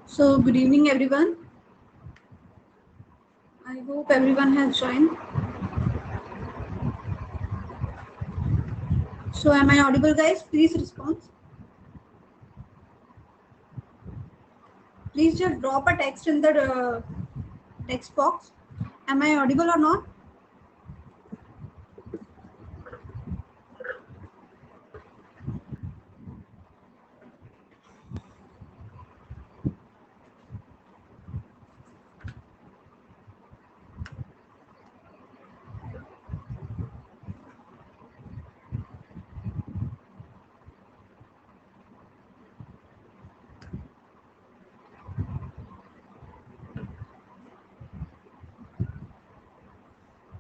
So good evening everyone. I hope everyone has joined. So am I audible, guys? Please respond. Please just drop a text in the text box. Am I audible or not?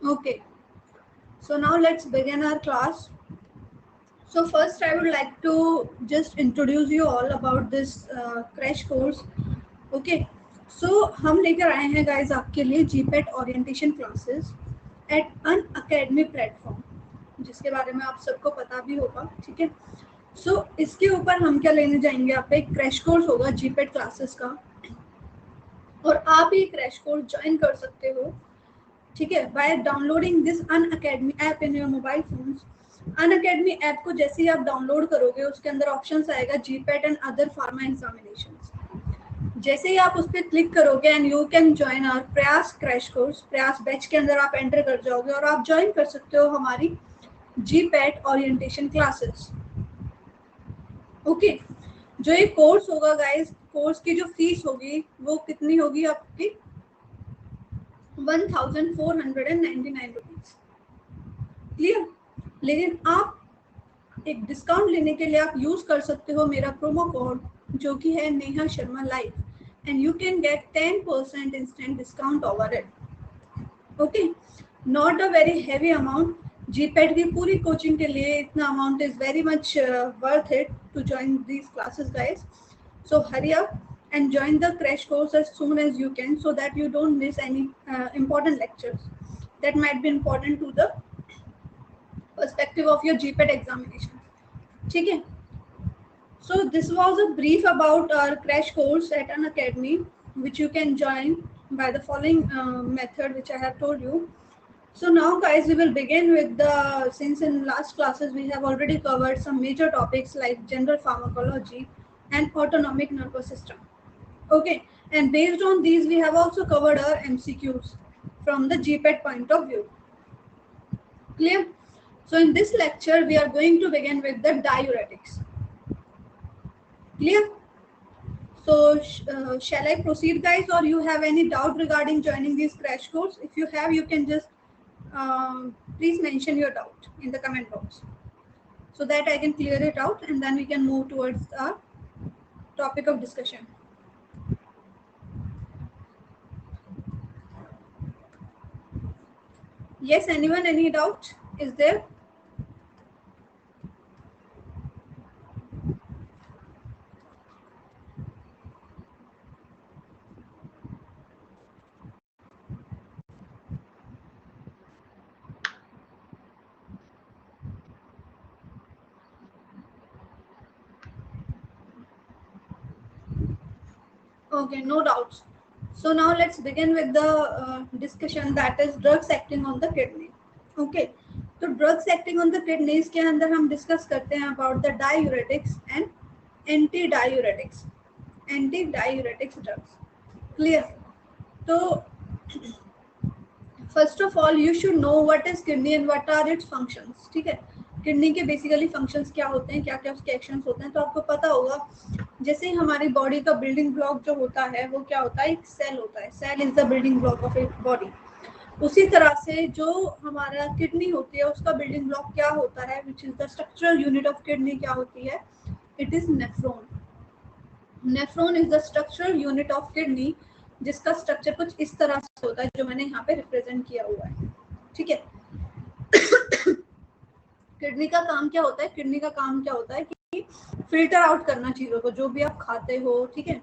Okay. So now let's begin our class. So first I would like to just introduce you all about this crash course. Okay. So हम लेकर आए हैं guys आपके लिए GPAT orientation classes at Unacademy platform, जिसके बारे में आप सबको पता भी होगा, ठीक है। सो इसके ऊपर हम क्या लेने जाएंगे, आप एक क्रैश कोर्स होगा GPAT क्लासेस का, और आप ये क्रैश कोर्स ज्वाइन कर सकते हो, ठीक है, by downloading this Unacademy app in your mobile phones. Unacademy app को जैसे ही आप डाउनलोड करोगे उसके अंदर ऑप्शंस आएगा GPAT and other pharma examinations. जैसे ही आप उस पर क्लिक करोगे and you can join our Prayas crash course, Prayas batch के अंदर आप एंटर कर जाओगे और आप ज्वाइन कर सकते हो हमारी GPAT ओरिएंटेशन क्लासेस। ओके। जो ये कोर्स होगा गाइस, कोर्स की जो फीस होगी वो कितनी होगी आपकी, 1499 रुपीज। क्लियर। लेकिन आप एक डिस्काउंट लेने के लिए आप यूज कर सकते हो मेरा प्रोमो कोड जो कि है Neha Sharma live, and you can get 10% instant discount over it. Okay, not a very heavy amount. GPAT की पूरी कोचिंग के लिए इतना amount is very much worth it to join these classes, guys. So hurry up and join the crash course as soon as you can so that you don't miss any important lectures that might be important to the perspective of your GPAT examination. ठीक है. So this was a brief about our crash course at Unacademy, which you can join by the following method which I have told you. So now guys, we will begin with since in last classes we have already covered some major topics like general pharmacology and autonomic nervous system. Okay, and based on these we have also covered our MCQs from the GPAT point of view. Clear? So in this lecture we are going to begin with the diuretics. Clear? So shall I proceed, guys, or you have any doubt regarding joining this crash course? If you have, you can just please mention your doubt in the comment box so that I can clear it out and then we can move towards the topic of discussion. Yes, anyone, any doubt is there? Okay, no doubts. So now let's begin with the discussion, that is drugs acting on the kidney. Okay, तो drugs acting on the kidneys के अंदर हम discuss करते हैं about the diuretics and anti-diuretics drugs. Clear? So first of all you should know what is kidney and what are its functions. ठीक है, kidney के basically functions क्या होते हैं, क्या क्या उसके एक्शंस होते हैं, तो आपको पता होगा जैसे हमारी बॉडी का बिल्डिंग ब्लॉक जो होता है वो क्या होता है, एक सेल होता है, cell is the building block of a body. उसी तरह से जो हमारा किडनी होती है उसका बिल्डिंग ब्लॉक क्या होता है, which is the structural unit of kidney, क्या होती है, it is nephron. Nephron is the structural unit of kidney, जिसका स्ट्रक्चर कुछ इस तरह से होता है जो मैंने यहाँ पे रिप्रेजेंट किया हुआ है। ठीक है, किडनी का काम क्या होता है, किडनी का काम क्या होता है कि फिल्टर आउट करना चीजों को, जो भी आप खाते हो, ठीक है,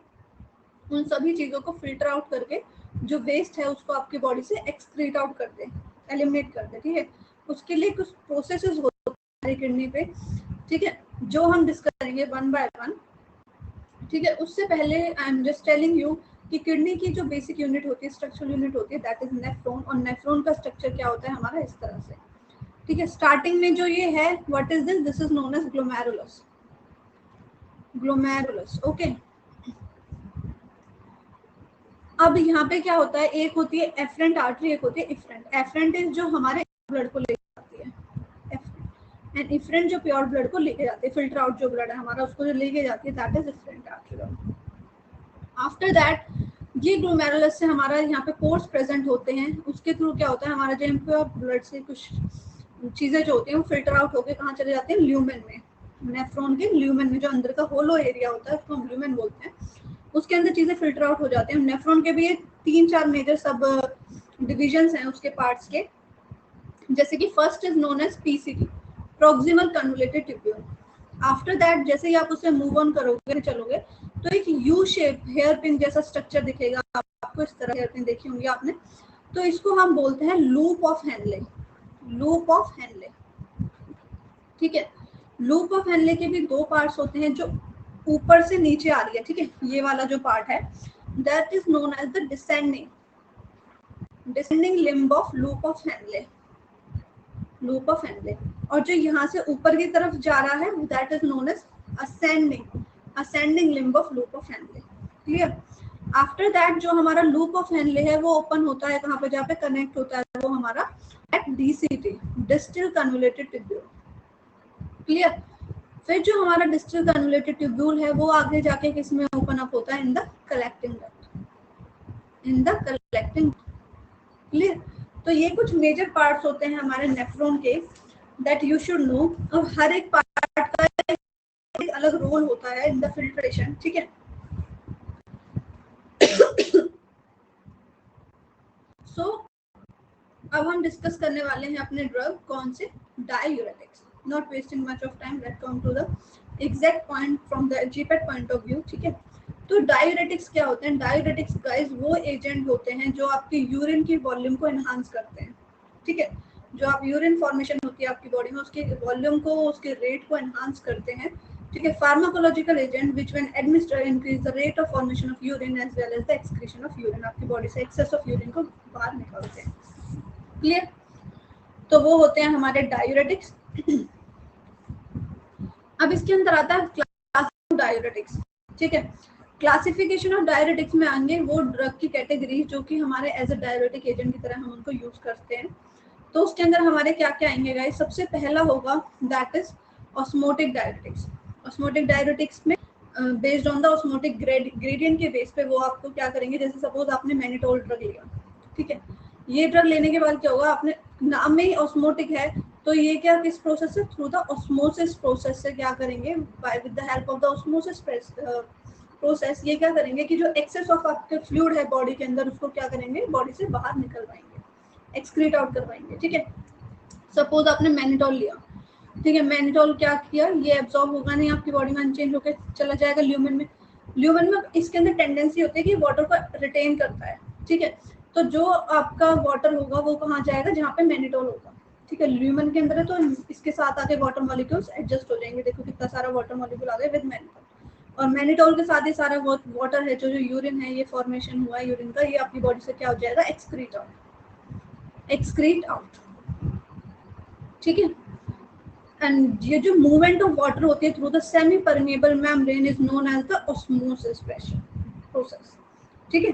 उन सभी चीजों को फिल्टर आउट करके जो वेस्ट है उसको आपकी बॉडी से एक्सक्रीट आउट कर दे, एलिमिनेट कर दे। ठीक है, उसके लिए कुछ प्रोसेसेस होते हमारी किडनी पे, ठीक है, जो हम डिस्कस करेंगे वन बाय वन, ठीक है। उससे पहले आई एम जस्ट टेलिंग यू कि किडनी की जो बेसिक यूनिट होती है, स्ट्रक्चरल यूनिट होती है, दैट इज नेफ्रॉन। और नेफ्रॉन का स्ट्रक्चर क्या होता है हमारा इस तरह से, ठीक है। स्टार्टिंग में जो ये है, what is this, this is known as glomerulus, glomerulus, okay. अब यहाँ पे क्या होता है, एक होती है एफरेंट आर्टरी, एक होती है इफरेंट। एफरेंट इज जो हमारे ब्लड को लेके जाती है, एंड इफरेंट जो प्योर ब्लड को लेके जाती है, फिल्टर आउट जो ब्लड है हमारा उसको जो लेके जाती है, that is efferent artery. After that ये ग्लोमेरुलस से हमारा यहाँ पे पोर्स प्रेजेंट होते हैं, उसके थ्रू क्या होता है हमारा जो इम्प्योर ब्लड से कुछ चीजें जो होती हैं वो फिल्टर आउट होकर कहाँ चले जाते हैं, ल्यूमेन में, नेफ्रॉन के ल्यूमेन में, जो अंदर का होलो एरिया होता है उसको हम ल्यूमेन बोलते हैं, उसके अंदर चीजें फिल्टर आउट हो जाते हैं। नेफ्रॉन के भी 3-4 मेजर सब डिविजन्स हैं उसके पार्ट्स के, जैसे कि first is known as PCT, proximal convoluted tubule. After that जैसे ही आप उससे मूव ऑन करोगे, चलोगे, तो एक यू शेप हेयर पिन जैसा स्ट्रक्चर दिखेगा आपको, इस तरह हेयर पिन देखी होंगी आपने, तो इसको हम बोलते हैं loop of Henle, loop of Henley, ठीक है। लूप ऑफ हेनले के भी 2 पार्ट्स होते हैं, जो ऊपर से नीचे आ रही है, ठीक है, ये वाला जो पार्ट है that is known as the descending limb of loop of Henle, loop of Henle. और जो यहाँ से ऊपर की तरफ जा रहा है that is known as ascending limb of loop of Henle, clear. After that जो हमारा लूप ऑफ हेनले है वो ओपन होता है कहाँ पे, जहाँ पे कनेक्ट होता है वो हमारा at DCT, distal convoluted tubule, clear. फिर जो हमारा डिस्टल कन्वोल्यूटेड ट्यूब्यूल है वो आगे जाके किस में ओपन अप होता है, in the collecting duct, in the collecting, clear. तो ये कुछ मेजर पार्ट्स होते हैं हमारे नेफ्रॉन के, दैट यू शुड नो। और हर एक पार्ट का एक अलग रोल होता है इन द फिल्ट्रेशन, ठीक है। सो अब हम डिस्कस करने वाले हैं अपने ड्रग, कौन से, diuretics. Not wasting much of time, let's come to the exact point from the GPAT point of view, ठीक है। तो डाययूरेटिक्स क्या होते हैं, डाययूरेटिक्स गाइस वो एजेंट होते हैं जो आपकी यूरिन की वॉल्यूम को एनहांस करते हैं, ठीक है। जो आप यूरिन फॉर्मेशन होती है आपकी बॉडी में, उसके वॉल्यूम को, उसके रेट को एनहांस करते हैं, ठीक है। Pharmacological agent which when administered increase the rate of formation of urine as well as the excretion of urine, आपकी बॉडी से एक्सेस ऑफ यूरिन को बाहर निकालते हैं, क्लियर। तो वो होते हैं हमारे डाययूरेटिक्स। अब इसके अंदर आता है क्लास डाययूरेटिक्स, ठीक है। क्लासिफिकेशन ऑफ डाययूरेटिक्स में आएंगे वो ड्रग की कैटेगरी जो कि हमारे एज अ डाययूरेटिक एजेंट की तरह हम उनको यूज करते हैं। तो उसके अंदर हमारे क्या क्या आएंगे गाइस, सबसे पहला होगा that is osmotic diuretics. Osmotic diuretics में based on the osmotic gradient के बेस पे वो आपको क्या करेंगे, जैसे सपोज आपने मैनिटोल ड्रग लिया, ठीक है। ये ड्रग लेने के बाद क्या होगा, आपने नाम में ही ऑस्मोटिक है, तो ये क्या किस प्रोसेस से, थ्रू द ऑस्मोसिस प्रोसेस से क्या करेंगे, by with the help of the osmosis process ये क्या करेंगे कि जो एक्सेस ऑफ आपके फ्लूइड है बॉडी के अंदर उसको क्या करेंगे, बॉडी से बाहर निकलवाएंगे, एक्सक्रीट आउट करवाएंगे, ठीक है। सपोज आपने मैनिटोल लिया, ठीक है, मैनिटोल क्या किया, ये एब्जॉर्ब होगा नहीं आपकी बॉडी में, अनचेंज होकर चला जाएगा ल्यूमेन में। ल्यूमेन में इसके अंदर टेंडेंसी होती है कि वाटर को रिटेन करता है, ठीक है। तो जो आपका वाटर होगा वो कहाँ जाएगा, जहाँ पे मैनिटोल होगा, ठीक है। ल्यूमेन के अंदर है तो इसके साथ आके वाटर मॉलिक्यूल्स एडजस्ट हो जाएंगे, देखो कितना सारा वाटर मॉलिक्यूल आ गया विद मैनिटोल। और मैनिटोल के साथ ही सारा वाटर है, जो यूरिन है, ये फॉर्मेशन हुआ है यूरिन का, ये आपकी बॉडी से क्या हो जाएगा, एक्सक्रीट आउट, ठीक है। एंड ये जो मूवमेंट ऑफ वाटर होती है through the semi permeable membrane is known as the osmosis process, ठीक है।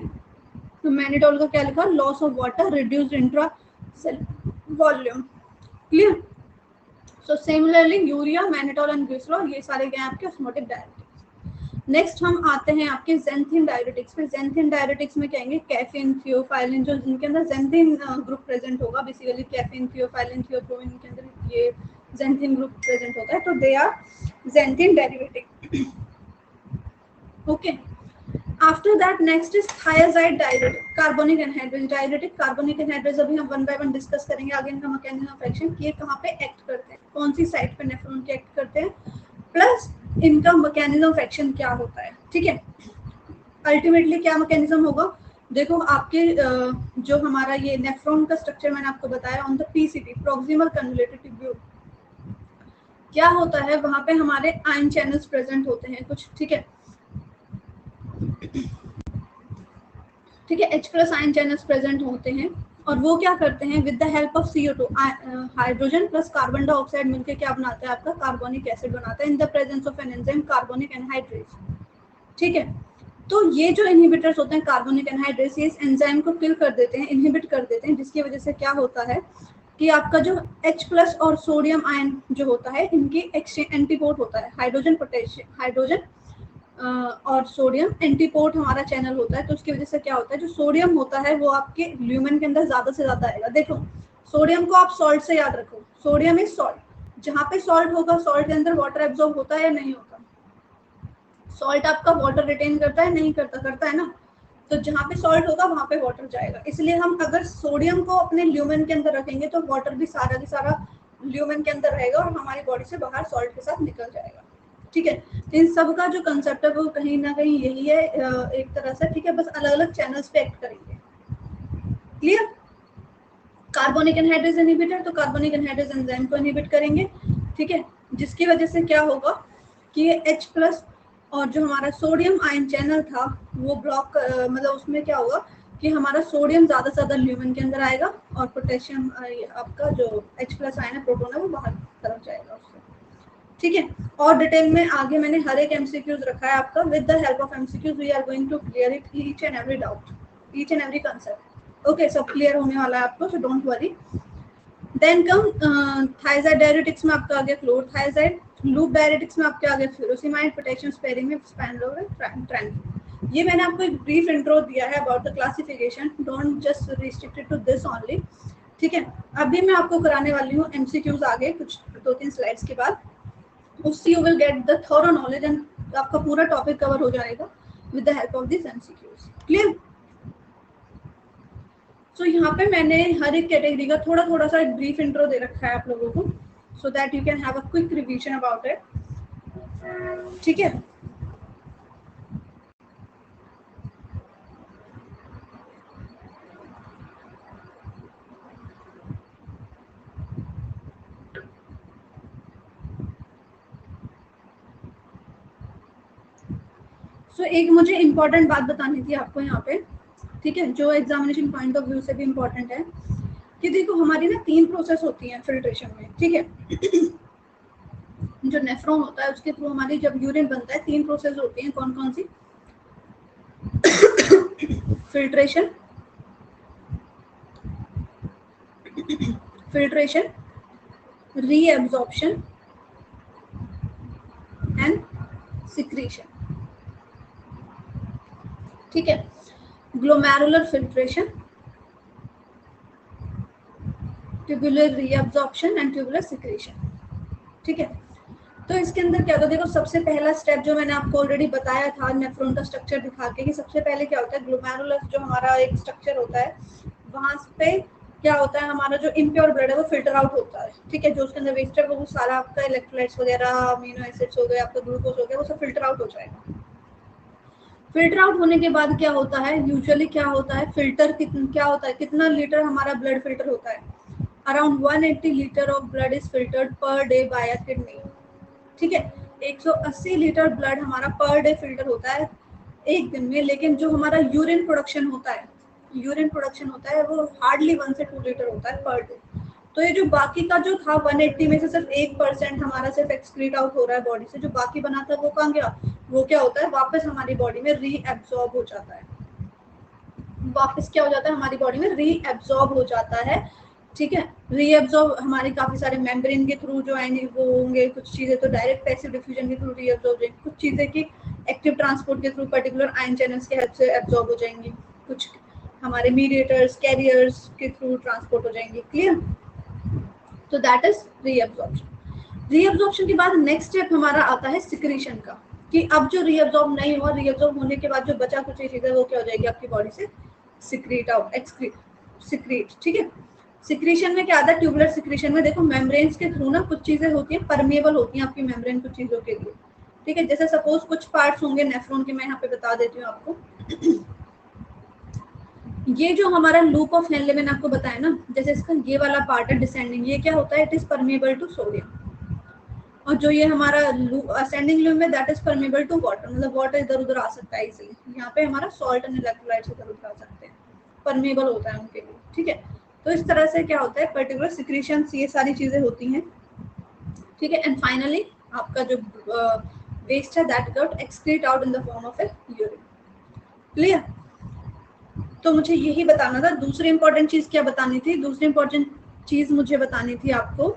तो मैनिटोल का क्या लिखा, loss of water, reduced intra cell volume, clear. So similarly urea, mannitol and glycerol ये सारे गए आपके ऑस्मोटिक डाययूरेटिक्स। नेक्स्ट हम आते हैं आपके ज़ैंथिन डाययूरेटिक्स पे। ज़ैंथिन डाययूरेटिक्स में कहेंगे कैफीन, थियोफाइलिन, जो जिनके अंदर ज़ैंथिन ग्रुप प्रेजेंट होगा, बेसिकली कैफीन, थियोफाइलिन, थियोब्रोमिन के अंदर ये ज़ैंथिन ग्रुप प्रेजेंट होता है, तो they are xanthine diuretic, okay. After that next is thiazide diuretic, carbonic anhydrase diuretic. Carbonic anhydrase अभी हम वन बाय वन डिस्कस करेंगे आगे, इनका मैकेनिज्म ऑफ एक्शन, ये कहाँ पे एक्ट करते हैं, कौन सी साइट पे नेफ्रॉन के एक्ट करते हैं, प्लस इनका मैकेनिज्म ऑफ एक्शन क्या होता है, ठीक है। अल्टीमेटली क्या मैकेनिज्म होगा, देखो आपके जो हमारा ये नेफ्रॉन का स्ट्रक्चर मैंने आपको बताया on the PCT, proximal convoluted tubule, क्या होता है, वहां पे हमारे आयन चैनल्स प्रेजेंट होते हैं कुछ, ठीक है, ठीक है, H+ आयन चैनल्स प्रेजेंट होते हैं और वो क्या करते हैं, with the help of CO2 hydrogen plus carbon dioxide मिलकर क्या बनाता है, आपका कार्बोनिक एसिड बनाता है in the presence of an enzyme carbonic anhydrase, ठीक है। तो ये जो इनहिबिटर्स होते हैं कार्बोनिक एनहाइड्रेज, ये इस एंजाइम को किल कर देते हैं, इनहिबिट कर देते हैं, जिसकी वजह से क्या होता है कि आपका जो H+ और सोडियम आयन जो होता है इनकी एंटीपोर्ट होता है, हाइड्रोजन पोटेशियम, हाइड्रोजन और सोडियम एंटीपोर्ट हमारा चैनल होता है। तो उसकी वजह से क्या होता है, जो सोडियम होता है वो आपके ल्यूमेन के अंदर ज्यादा से ज्यादा आएगा। देखो सोडियम को आप सॉल्ट से याद रखो, सोडियम इज सॉल्ट, जहाँ पे सॉल्ट होगा सॉल्ट के अंदर वाटर एब्जॉर्ब होता है या नहीं होता, सॉल्ट आपका वाटर रिटेन करता है, नहीं करता, करता है ना। तो जहाँ पे सॉल्ट होगा वहां पे वाटर जाएगा, इसलिए हम अगर सोडियम को अपने ल्यूमेन के अंदर रखेंगे तो वाटर भी सारा की सारा ल्यूमेन के अंदर रहेगा और हमारी बॉडी से बाहर सॉल्ट के साथ निकल जाएगा, ठीक है। इन सब का जो कंसेप्ट है वो कहीं ना कहीं यही है एक तरह से, ठीक है, बस अलग अलग चैनल्स पे एक्ट करेंगे। क्लियर? कार्बोनिक एनहाइड्रेज इनहिबिटर, तो कार्बोनिक एनहाइड्रेज एंजाइम को इनहिबिट करेंगे, ठीक है, जिसकी वजह से क्या होगा कि ये H+ और जो हमारा सोडियम आयन चैनल था वो ब्लॉक, मतलब उसमें क्या होगा कि हमारा सोडियम ज्यादा से ज्यादा ल्यूमेन के अंदर आएगा और पोटेशियम आपका जो H+ आयन है, प्रोटोन है, वो बाहर तरफ जाएगा उससे, ठीक है। और डिटेल में आगे मैंने हर एक MCQs रखा है आपका, with the help of MCQs we are going to clear it each and every doubt, each and every concept, okay, सब क्लियर होने वाला है आपको, so don't worry. Then come thiazide diuretics में आपका आ गया क्लोरथायजाइड, लूप डायरेटिक्स में आपके आ गया फ्यूरोसिमाइड, पोटेशियम स्पेरिंग में स्पैनलोर, ट्रैंक्विन। ये मैंने आपको एक ब्रीफ इंट्रो दिया है about the classification, don't just restricted to this only, ठीक है। अभी मैं आपको कराने वाली हूँ MCQs आगे कुछ 2-3 स्लाइड्स के बाद, उससे you will get the thorough knowledge and आपका पूरा टॉपिक कवर हो जाएगा with the help of this MCQs। Clear? So यहाँ पे मैंने हर एक कैटेगरी का थोड़ा थोड़ा सा एक ब्रीफ इंट्रो दे रखा है आप लोगों को, सो that you can have a quick revision about it, ठीक है। सो एक मुझे इम्पोर्टेंट बात बतानी थी आपको यहाँ पे, ठीक है, जो एग्जामिनेशन पॉइंट ऑफ व्यू से भी इम्पोर्टेंट है कि देखो हमारी ना 3 प्रोसेस होती हैं फिल्ट्रेशन में, ठीक है। जो नेफ्रॉन होता है उसके थ्रू हमारी जब यूरिन बनता है 3 प्रोसेस होती हैं, कौन कौन सी? Filtration, filtration, reabsorption and secretion, ठीक है। Glomerular filtration, tubular reabsorption and tubular secretion, ठीक है। तो इसके अंदर क्या होता है, देखो सबसे पहला स्टेप जो मैंने आपको ऑलरेडी बताया था नेफ्रॉन का स्ट्रक्चर दिखा के, कि सबसे पहले क्या होता है, ग्लोमेरुलर जो हमारा एक स्ट्रक्चर होता है वहां पे क्या होता है, हमारा जो इम्प्योर ब्लड है वो फिल्टर आउट होता है, ठीक है। जो उसके अंदर वेस्ट है वो सारा आपका इलेक्ट्रोलाइट्स वगैरह, अमीनो एसिड्स हो गए, आपका ग्लूकोज हो गया, वो सब फिल्टर आउट हो जाएगा। फिल्टर आउट होने के बाद क्या होता है, यूजुअली क्या होता है, फिल्टर क्या होता है, कितना लीटर हमारा ब्लड फिल्टर होता है, around 180 litre of blood is filtered per day by a kidney, ठीक है। 180 लीटर ब्लड हमारा पर डे फिल्टर होता है एक दिन में, लेकिन जो हमारा यूरिन प्रोडक्शन होता है, यूरिन प्रोडक्शन होता है वो हार्डली 1 से 2 लीटर होता है पर डे। तो ये जो बाकी का जो था 180 में से सिर्फ 1% हमारा सिर्फ एक्सक्रीट आउट हो रहा है बॉडी से, जो बाकी बना था वो कहाँ गया, वो क्या होता है, वापस हमारी बॉडी में रीएब्सॉर्ब हो जाता है, वापस क्या हो जाता है, हमारी बॉडी में रीएब्सॉर्ब हो जाता है, ठीक है। रीएब्सॉर्ब हमारे काफी सारे मेम्ब्रेन के थ्रू जो आएंगे वो होंगे, कुछ चीजें तो डायरेक्ट पैसिव डिफ्यूजन के थ्रू रीएब्सॉर्ब होंगी, कुछ चीजें की एक्टिव ट्रांसपोर्ट के थ्रू पर्टिकुलर आयन चैनल्स के हेल्प से एब्सॉर्ब हो जाएंगी, कुछ हमारे मीडिएटर्स कैरियर्स के थ्रू ट्रांसपोर्ट हो जाएंगी। क्लियर? तो दैट इज रीएब्सॉर्प्शन। रीएब्सॉर्प्शन के बाद नेक्स्ट स्टेप हमारा आता है सिक्रीशन का, कि अब जो रीएब्सॉर्ब नहीं हुआ, रीएब्सॉर्ब होने के बाद जो बचा कुछ चीज है वो क्या हो जाएगी आपकी बॉडी से सिक्रीट आउट, एक्सक्रीट, सिक्रीट, ठीक है। सिक्रीशन में क्या आता है, ट्यूबुलर सिक्रीशन में देखो मेम्ब्रेन्स के थ्रू ना कुछ चीजें होती हैं, परमेबल होती हैं आपकी मेम्ब्रेन कुछ चीजों के लिए, ठीक है। जैसे सपोज कुछ पार्ट्स होंगे नेफ्रॉन के, मैं यहाँ पे बता देती हूँ आपको। ये जो हमारा लूप ऑफ हेनले मैंने आपको बताया ना, जैसे इसका ये वाला पार्ट है डिसेंडिंग, ये क्या होता है, it is permeable to sodium, और जो ये हमारा असेंडिंग लूम है that is permeable to water, मतलब वाटर इधर उधर आ सकता है इजीली। यहाँ पे हमारा सॉल्ट एंड इलेक्ट्रोलाइट्स इधर उधर आ सकते हैं, परमेबल होता है उनके लिए, ठीक है। तो इस तरह से क्या होता है, पर्टिकुलर सिक्रीशंस, ये सारी चीजें होती हैं, ठीक है। एंड फाइनली आपका जो वेस्ट है that got excrete out in the form of A urine. Clear? तो मुझे यही बताना था। दूसरी इंपॉर्टेंट चीज क्या बतानी थी? दूसरी इंपॉर्टेंट चीज मुझे बतानी थी आपको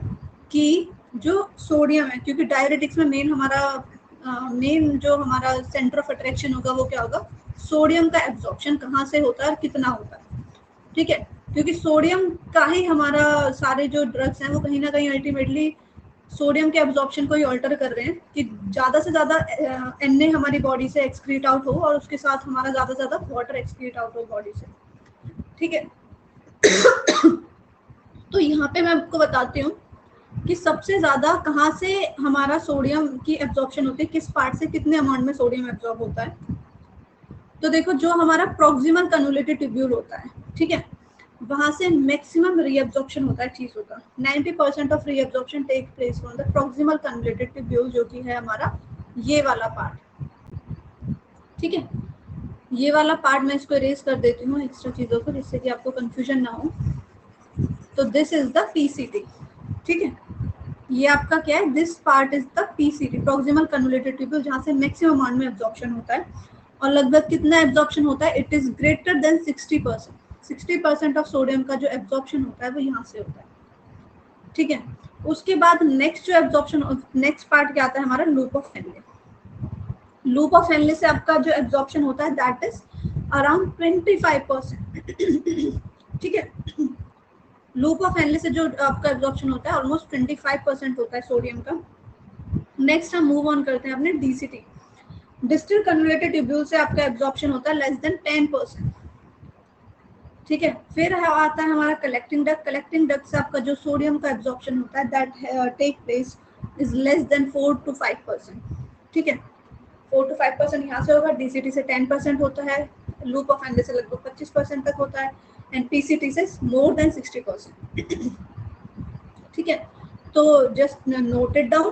कि जो सोडियम है, क्योंकि डायरेटिक्स में मेन जो हमारा सेंटर ऑफ अट्रैक्शन होगा वो क्या होगा, सोडियम का एब्जॉर्प्शन कहाँ से होता है और कितना होता है, ठीक है। क्योंकि सोडियम का ही हमारा सारे जो ड्रग्स हैं वो कहीं ना कहीं अल्टीमेटली सोडियम के एब्जॉर्प्शन को ही ऑल्टर कर रहे हैं कि ज़्यादा से ज़्यादा Na हमारी बॉडी से एक्सक्रीट आउट हो और उसके साथ हमारा ज़्यादा से ज़्यादा वाटर एक्सक्रीट आउट हो बॉडी से, ठीक है। तो यहाँ पे मैं आपको बताती हूँ कि सबसे ज़्यादा कहाँ से हमारा सोडियम की एब्जॉर्प्शन होती है, किस पार्ट से कितने अमाउंट में सोडियम एब्जॉर्ब होता है। तो देखो, जो हमारा प्रोक्सिमल कन्वोल्यूटेड ट्यूब्यूल होता है, ठीक है, वहां से मैक्सिमम रीअब्जॉर्प्शन होता है चीजों का। 90% of reabsorption take place from the proximal convoluted tubule, जो कि है हमारा ये वाला पार्ट, ठीक है। ये वाला पार्ट मैं इसको इरेज कर देती हूँ एक्स्ट्रा चीजों को, जिससे कि आपको कंफ्यूजन ना हो। तो दिस इज द पीसीटी, ठीक है। ये आपका क्या है, this part is the PCT, proximal convoluted tubule, जहाँ से मैक्सिमम अमाउंट में एब्जॉर्प्शन होता है। और लगभग कितना एब्जॉर्प्शन होता है, it is greater than 60%। 60% of sodium का जो एब्जॉर्प्शन होता है वो यहाँ से होता है, ठीक है। उसके बाद नेक्स्ट जो एब्जॉर्प्शन, नेक्स्ट पार्ट क्या आता है हमारा, loop of Henle. Loop of Henley से आपका जो एब्जॉर्प्शन होता है दैट इज अराउंड 25%, ठीक है। लूप ऑफ हेनले से जो आपका एब्जॉर्प्शन होता है ऑलमोस्ट 25% होता है सोडियम का। नेक्स्ट हम मूव ऑन करते हैं अपने डीसीटी, डिस्टल कन्वोल्यूटेड ट्यूब्यूल से आपका एब्जॉर्प्शन होता है लेस देन 10%, ठीक है। फिर आता है हमारा कलेक्टिंग डक्ट। कलेक्टिंग डक्ट से आपका जो सोडियम का एब्जॉर्प्शन होता है that take place is less than 4 to 5%, ठीक है। 4 to 5% यहाँ से होगा, डीसीटी से 10% होता है, लूप ऑफ हेनले से लगभग 25% तक होता है, एंड पीसीटी से मोर देन 60%, ठीक है। तो जस्ट नोट इट डाउन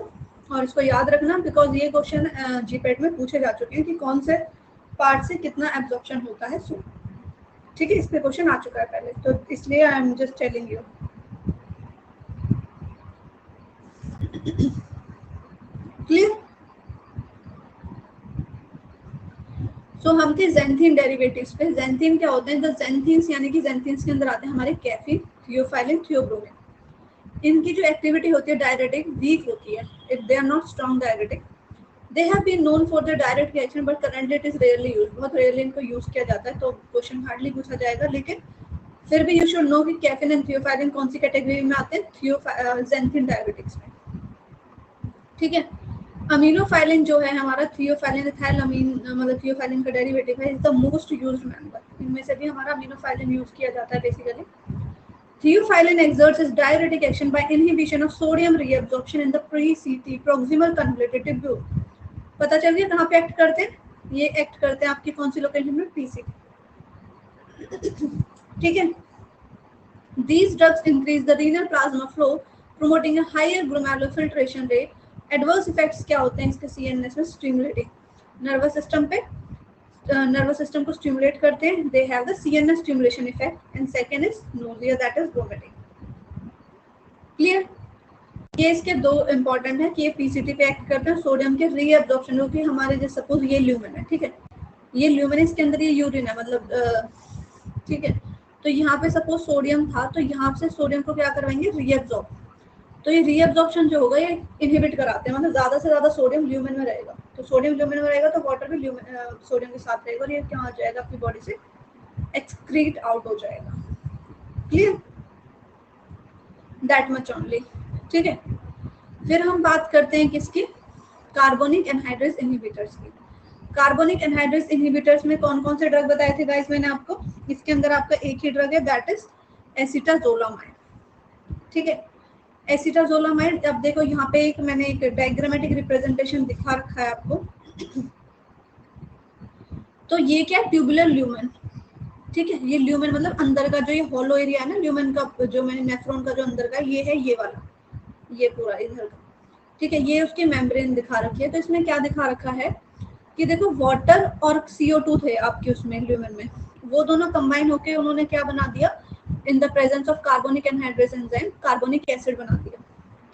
और इसको याद रखना, बिकॉज ये क्वेश्चन जीपेट में पूछे जा चुके हैं कि कौन से पार्ट से कितना एब्जॉर्प्शन होता है सोडियम, ठीक है। इस पे क्वेश्चन आ चुका है पहले, तो इसलिए I am just telling you. Clear? So हम थे ज़ैंथीन डेरिवेटिव्स पे। ज़ैंथीन क्या होते हैं, द ज़ैंथीन्स यानी कि ज़ैंथीन्स के अंदर आते हैं हमारे कैफीन, थियोफाइलिन, थियोब्रोमिन। इनकी जो एक्टिविटी होती है डायरेटिक वीक होती है, if they are not strong diuretic. They have been known for the direct reaction but currently it is rarely used, बहुत रेयरली इनको यूज किया जाता है, तो क्वेश्चन हार्डली पूछा जाएगा, लेकिन फिर भी यू शुड नो कि कैफीन एंड थियोफाइलिन कौन सी कैटेगरी में आते हैं, ज़ैंथीन डायरेटिक्स में, ठीक है। अमीनोफाइलिन जो है हमारा, थियोफाइलिन एथाइलअमीन, मतलब थियोफाइलिन का डेरिवेटिव है, is the most used member. इनमें से भी हमारा अमीनोफाइलिन यूज किया जाता है basically. Theophylline exerts its diuretic action by inhibition of sodium reabsorption in the pre-CT proximal convoluted tubule। पता चल गया कहाँ पे एक्ट करते हैं, ये एक्ट करते हैं आपकी कौन सी लोकेशन में, पीसीटी, ठीक है। These drugs increase the renal plasma flow, promoting a higher glomerular filtration rate। Adverse effects क्या होते हैं इसके सीएनएस में, स्टिमुलेटिंग, नर्वस सिस्टम पे, नर्वस सिस्टम को स्टिमुलेट करते हैं, they have the CNS stimulation effect, and second is nausea that is vomiting. Clear? ये इसके दो इंपॉर्टेंट है कि ये पीसीटी पे एक्ट करते हैं, सोडियम के रीअब्जॉर्प्शन, जो कि हमारे जैसे सपोज ये ल्यूमेन है, ठीक है, ये ल्यूमेन, इसके अंदर ये यूरिन है, मतलब ठीक है। तो यहाँ पे सपोज सोडियम था, तो यहाँ से सोडियम को क्या करवाएंगे, रीअब्जॉर्ब। तो ये रीअब्जॉर्प्शन जो होगा ये इनहिबिट कराते हैं, मतलब ज्यादा से ज्यादा सोडियम ल्यूमेन में रहेगा, तो सोडियम ल्यूमेन में रहेगा तो वाटर भी सोडियम के साथ रहेगा और ये क्या हो जाएगा, अपनी बॉडी से एक्सक्रीट आउट हो जाएगा। क्लियर? दैट मच ओनली, ठीक है। फिर हम बात करते हैं किसकी, कार्बोनिक एनहाइड्रेस इनहिबिटर्स की। कार्बोनिक एनहाइड्रेस इनहिबिटर्स में कौन कौन से ड्रग बताए थे गाइस मैंने आपको, इसके अंदर आपका एक ही ड्रग है दैट इज एसिटाजोलामाइड, ठीक है। एसिटाजोलामाइड, अब देखो यहाँ पे एक मैंने एक डायग्रामेटिक रिप्रेजेंटेशन दिखा रखा है आपको, तो ये क्या है, ट्यूबुलर ल्यूमेन, ठीक है। ये ल्यूमेन मतलब अंदर का जो ये हॉलो एरिया है ना ल्यूमेन का, जो मैंने नेफ्रॉन का जो अंदर का ये है, ये वाला, ये पूरा इधर का, ठीक है, ये उसकी मेम्ब्रेन दिखा रखी है। तो इसमें क्या दिखा रखा है कि देखो वाटर और CO2 थे आपके उसमें ल्यूमेन में, वो दोनों कंबाइन होके उन्होंने क्या बना दिया, in the presence of carbonic anhydrase enzyme carbonic acid बना दिया।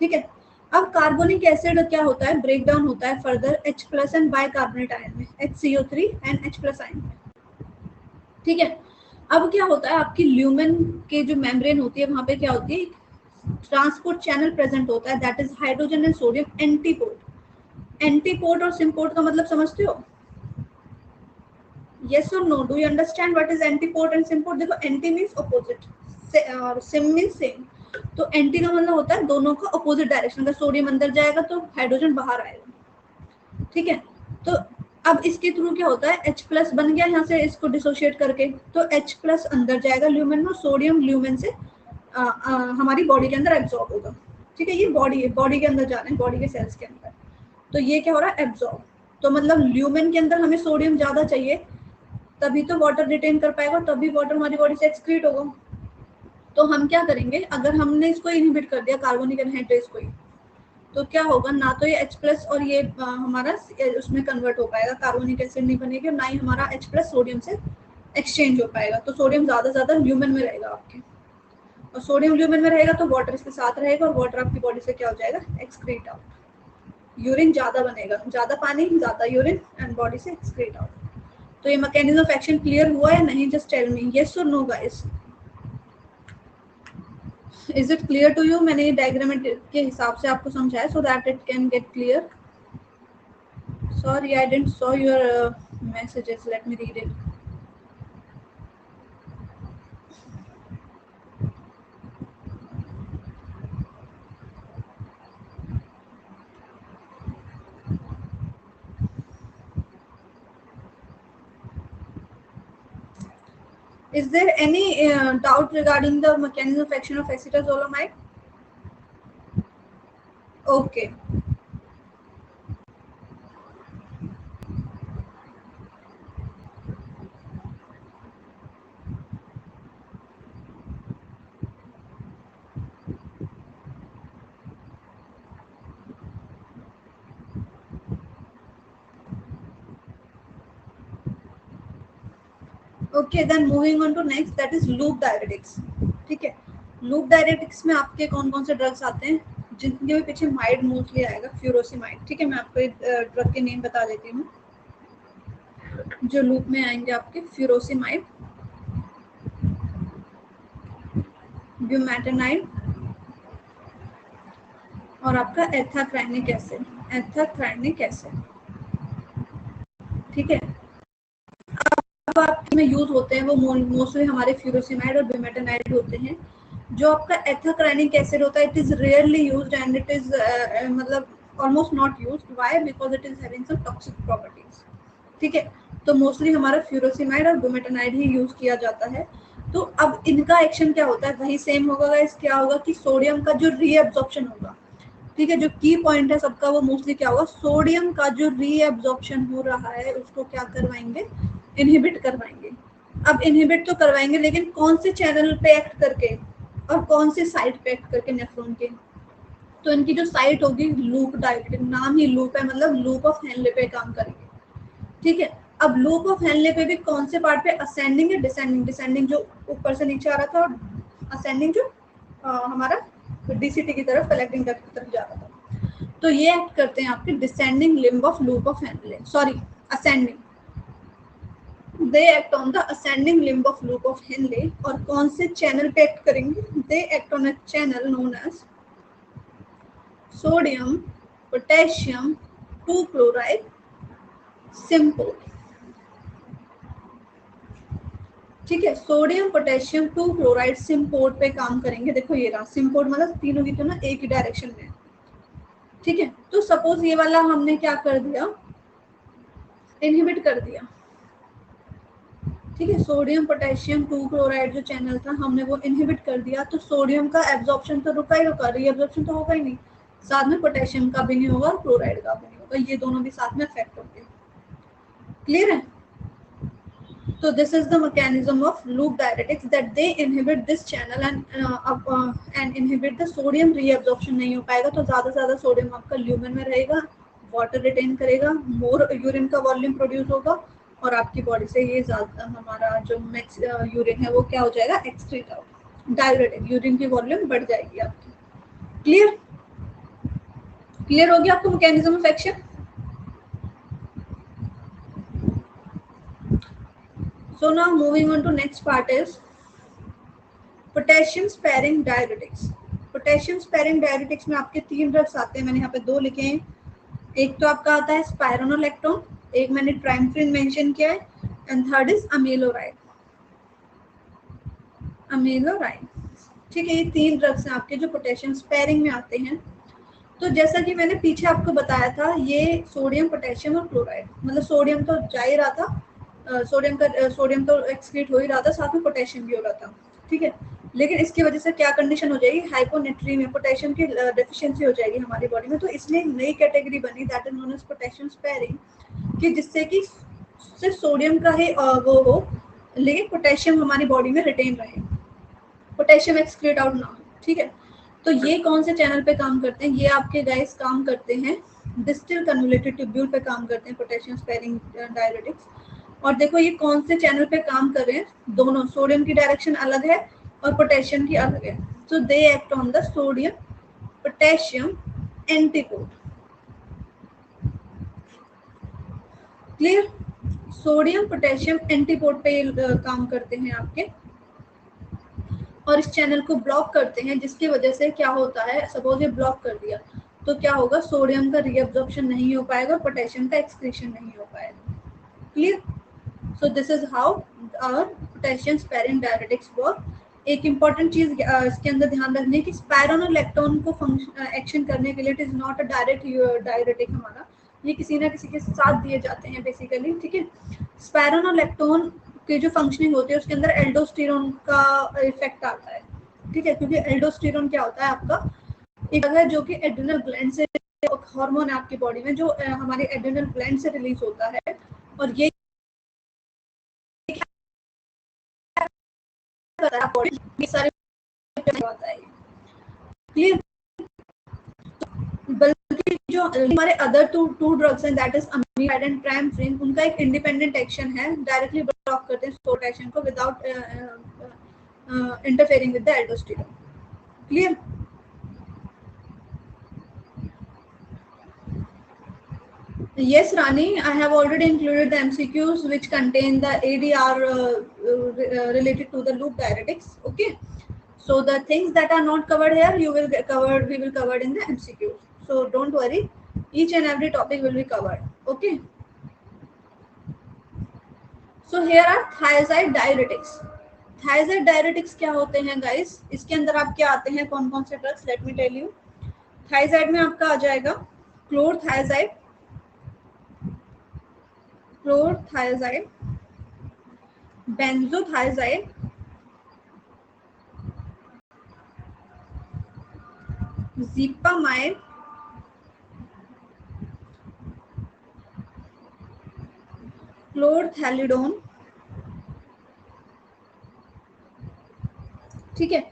ठीक है, अब कार्बोनिक एसिड क्या होता है, ब्रेक डाउन होता है further H+ and bicarbonate ion में, HCO3 एंड H+ आयन में। ठीक है, अब क्या होता है आपकी ल्यूमेन के जो मेम्ब्रेन होती है वहां पे क्या होती है, ट्रांसपोर्ट चैनल प्रेजेंट होता है, that is hydrogen and sodium antiport. Antiport और सिम्पोर्ट का मतलब समझते हो, yes or no, do you understand what is antiport and symport? देखो एंटी मीन्स ऑपोजिट और सिम मीन्स सेम। तो एंटी का मतलब होता है दोनों का ऑपोजिट डायरेक्शन, अगर सोडियम अंदर जाएगा तो हाइड्रोजन बाहर आएगा। ठीक है, तो अब इसके थ्रू क्या होता है, H+ बन गया यहाँ से इसको डिसोशिएट करके, तो H+ अंदर जाएगा ल्यूमेन में, सोडियम ल्यूमेन से हमारी बॉडी के अंदर एब्जॉर्ब होगा। ठीक है, ये बॉडी के अंदर जा रहे हैं, बॉडी के सेल्स के अंदर, तो ये क्या हो रहा है, एब्जॉर्ब। तो मतलब ल्यूमेन के अंदर हमें सोडियम ज्यादा चाहिए, तभी तो वाटर रिटेन कर पाएगा, तभी वाटर हमारी बॉडी से एक्सक्रीट होगा। तो हम क्या करेंगे, अगर हमने इसको इनहिबिट कर दिया कार्बोनिक एनहाइड्रेस को ही, तो क्या होगा, ना तो ये H+ और ये हमारा उसमें कन्वर्ट हो पाएगा, कार्बोनिक एसिड नहीं बनेगी, ना ही हमारा H+ सोडियम से एक्सचेंज हो पाएगा। तो सोडियम ज्यादा ल्यूमेन में रहेगा आपके, और सोडियम ल्यूमेन में रहेगा तो वाटर इसके साथ रहेगा, और वाटर आपकी बॉडी से क्या हो जाएगा, एक्सक्रीट आउट। यूरिन ज्यादा बनेगा, ज्यादा पानी ज्यादा यूरिन एंड बॉडी से एक्सक्रीट आउट। तो ये मैकेनिज्म ऑफ एक्शन क्लियर हुआ या नहीं, जस्ट टेल मी यस और no guys, is it clear to you? मैंने ये डायग्राम के हिसाब से आपको समझाया so that it can get clear. Sorry I didn't saw your messages, let me read it. Is there any doubt regarding the mechanism of action of acetazolamide? Okay. Okay, then moving on to next, that is loop diuretics. ठीक है, loop diuretics में आपके कौन कौन से drugs आते हैं, जिनके भी पीछे माइड मोस्टली आएगा, फ्यूरोसिमाइड। ठीक है, मैं आपको ड्रग के नेम बता देती हूँ जो लूप में आएंगे आपके, फ्यूरोसिमाइड, ब्यूमेटानाइड और आपका एथाक्राइनिक एसिड, एथाक्राइनिक एसिड। ठीक है, अब आपके में यूज होते हैं वो मोस्टली हमारे फ्यूरोसिमाइड और ब्यूमेटानाइड होते हैं। जो आपका एथाक्राइनिक एसिड होता है, it is rarely used and it is मतलब almost not used, why, because it is having some toxic properties. ठीक है, तो मोस्टली हमारा फ्यूरोसिमाइड और ब्यूमेटानाइड ही यूज किया जाता है। तो अब इनका एक्शन क्या होता है, वही सेम होगा गाइस, क्या होगा कि सोडियम का जो रीएब्जॉर्प्शन होगा, ठीक है, जो की पॉइंट है सबका वो मोस्टली क्या होगा, सोडियम का जो रीएब्जॉर्प्शन हो रहा है उसको क्या करवाएंगे, इनहिबिट करवाएंगे। अब इनहिबिट तो करवाएंगे, लेकिन कौन से चैनल पे एक्ट करके और कौन से साइट पे एक्ट करके, नेफ्रॉन के। तो इनकी जो साइट होगी लूप डायरेक्टिक, नाम ही लूप है, मतलब लूप ऑफ हेनले पे काम करेंगे। ठीक है, अब लूप ऑफ हेनले पे भी कौन से पार्ट पे, असेंडिंग या डिसेंडिंग, डिसेंडिंग जो ऊपर से नीचे आ रहा था, और असेंडिंग जो हमारा DCT की तरफ, कलेक्टिंग डक्ट की तरफ जा रहा था। तो ये एक्ट करते हैं आपके descending limb of loop of Henley, sorry ascending, they act on the ascending limb of loop of Henle। और कौन से चैनल पे एक्ट करेंगे, they act on a channel known as sodium potassium 2 chloride symport। ठीक है, sodium potassium 2 chloride symport पे काम करेंगे। देखो ये रहा सिम्पोर्ट, मतलब तीनों की तो ना एक ही डायरेक्शन में। ठीक है, तो सपोज ये वाला हमने क्या कर दिया, इनहिबिट कर दिया। ठीक है, सोडियम पोटेशियम 2 क्लोराइड जो चैनल था हमने वो इनहिबिट कर दिया, तो सोडियम का एब्जॉर्प्शन तो रुका ही रुका, रीअब्जॉर्प्शन तो होगा ही नहीं, साथ में पोटेशियम का भी नहीं होगा और क्लोराइड का भी नहीं होगा, ये दोनों भी साथ में अफेक्ट होंगे। क्लियर है? So this is the mechanism of loop diuretics that they inhibit this channel and inhibit the sodium reabsorption नहीं हो पाएगा, तो ज़्यादा से ज़्यादा सोडियम आपका ल्यूमेन में रहेगा, वाटर रिटेन करेगा, मोर यूरिन का वॉल्यूम प्रोड्यूस होगा और आपकी बॉडी से ये ज़्यादा हमारा जो मैक्स यूरिन है वो क्या हो जाएगा, एक्सक्रीट आउट, डायरेटिक, यूरिन की वॉल्यूम बढ़ जाएगी आपकी। क्लियर? क्लियर हो गया आपको mechanism of action? So now moving on to next part is potassium sparing diuretics. Potassium sparing diuretics में आपके 3 ड्रग्स आते हैं, मैंने यहाँ पे 2 लिखे हैं। एक तो आपका आता है स्पाइरोनोलेक्टोन, एक मैंने ट्राइम्फ्रिन मेंशन किया है, एंड थर्ड इज अमीलोराइड। अमीलोराइड, ठीक है, ये 3 ड्रग्स हैं आपके जो पोटेशियम स्पेरिंग में आते हैं। तो जैसा कि मैंने पीछे आपको बताया था, ये सोडियम, पोटेशियम और क्लोराइड, मतलब सोडियम तो जा ही रहा था, सोडियम तो एक्सक्रीट हो ही रहा था, साथ में पोटेशियम भी हो रहा था, ठीक है। लेकिन इसकी वजह से क्या कंडीशन हो जाएगी, हाइपोनेट्रीमिया, पोटेशियम की डेफिशिएंसी हो जाएगी हमारी बॉडी में। तो इसलिए नई कैटेगरी बनी, that is known as potassium sparing, कि जिससे कि सिर्फ सोडियम का ही वो हो, लेकिन पोटेशियम हमारी बॉडी में रिटेन रहे, पोटेशियम एक्सक्रीट आउट ना हो, ठीक है। तो ये कौन से चैनल पे काम करते हैं, ये आपके गाइस काम करते हैं डिस्टल कन्वोल्यूटेड ट्यूब्यूल पे काम करते हैं पोटेशियम स्पेरिंग डायरेटिक्स। और देखो ये कौन से चैनल पे काम कर रहे हैं, दोनों, सोडियम की डायरेक्शन अलग है और पोटेशियम की अलग है। So they act on the sodium potassium antiport. Clear? Sodium potassium antiport पे काम करते हैं आपके, और इस चैनल को ब्लॉक करते हैं, जिसकी वजह से क्या होता है, सपोज ये ब्लॉक कर दिया तो क्या होगा, सोडियम का रीअब्जॉर्प्शन नहीं हो पाएगा, पोटेशियम का एक्सक्रीशन नहीं हो पाएगा। Clear? So this is how our potassium sparing diuretics work. एक इंपॉर्टेंट चीज इसके अंदर ध्यान रखने की, स्पाइरोनोलेक्टोन को एक्शन करने के लिए it is not a direct diuretic हमारा, ये किसी ना किसी के साथ दिए जाते हैं बेसिकली, ठीक है। स्पाइरोनोलेक्टोन की जो फंक्शनिंग होती है उसके अंदर एल्डोस्टेरोन का इफेक्ट आता है, ठीक है, क्योंकि एल्डोस्टेरोन क्या होता है आपका, एक है जो कि एड्रिनल ग्लैंड से, हार्मोन है आपकी बॉडी में जो हमारे एड्रिनल ग्लैंड से रिलीज होता है, और ये सारे होता है। क्लियर? बल्कि जो हमारे अदर टू ड्रग्स हैं, दैट इज अमीलोराइड एंड ट्राइम्फ्रिन, उनका एक इंडिपेंडेंट एक्शन है, डायरेक्टली ब्लॉक करते हैं पोटेशियम को without interfering with the aldosterone. Clear? Yes, Rani, I have already included the MCQs which contain the ADR related to the loop diuretics. Okay, so the things that are not covered here, we will cover in the MCQs. So don't worry, each and every topic will be covered. Okay. So here are thiazide diuretics. Thiazide diuretics क्या होते हैं guys? इसके अंदर आप क्या आते हैं, कौन कौन से drugs? Let me tell you. Thiazide में आपका आ जाएगा क्लोरथायाजाइड, क्लोरथायाजाइड, बेंजोथायाजाइड, ज़िपामाइड, क्लोरथैलिडोन, ठीक है।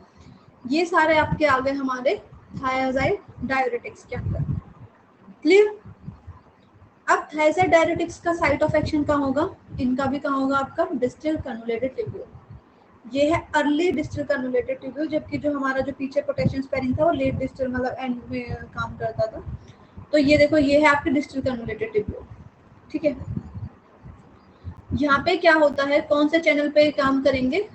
ये सारे आपके आ गए हमारे थायाजाइड डायरेटिक्स के अंदर। क्लियर? अब थायाजाइड डायरेटिक्स का साइट ऑफ एक्शन कहाँ होगा, इनका भी कहाँ होगा, आपका डिस्टल कन्वोल्यूटेड ट्यूब्यूल। ये है अर्ली डिस्टल कन्वोल्यूटेड ट्यूब्यूल, जबकि जो हमारा जो पीछे पोटेशियम स्पेरिंग था वो लेट डिस्टल मतलब एंड में काम करता था। तो ये देखो, ये है आपके डिस्टल कन्वोल्यूटेड ट्यूब्यूल, ठीक है। यहाँ पे क्या होता है, कौन से चैनल पे काम करेंगे,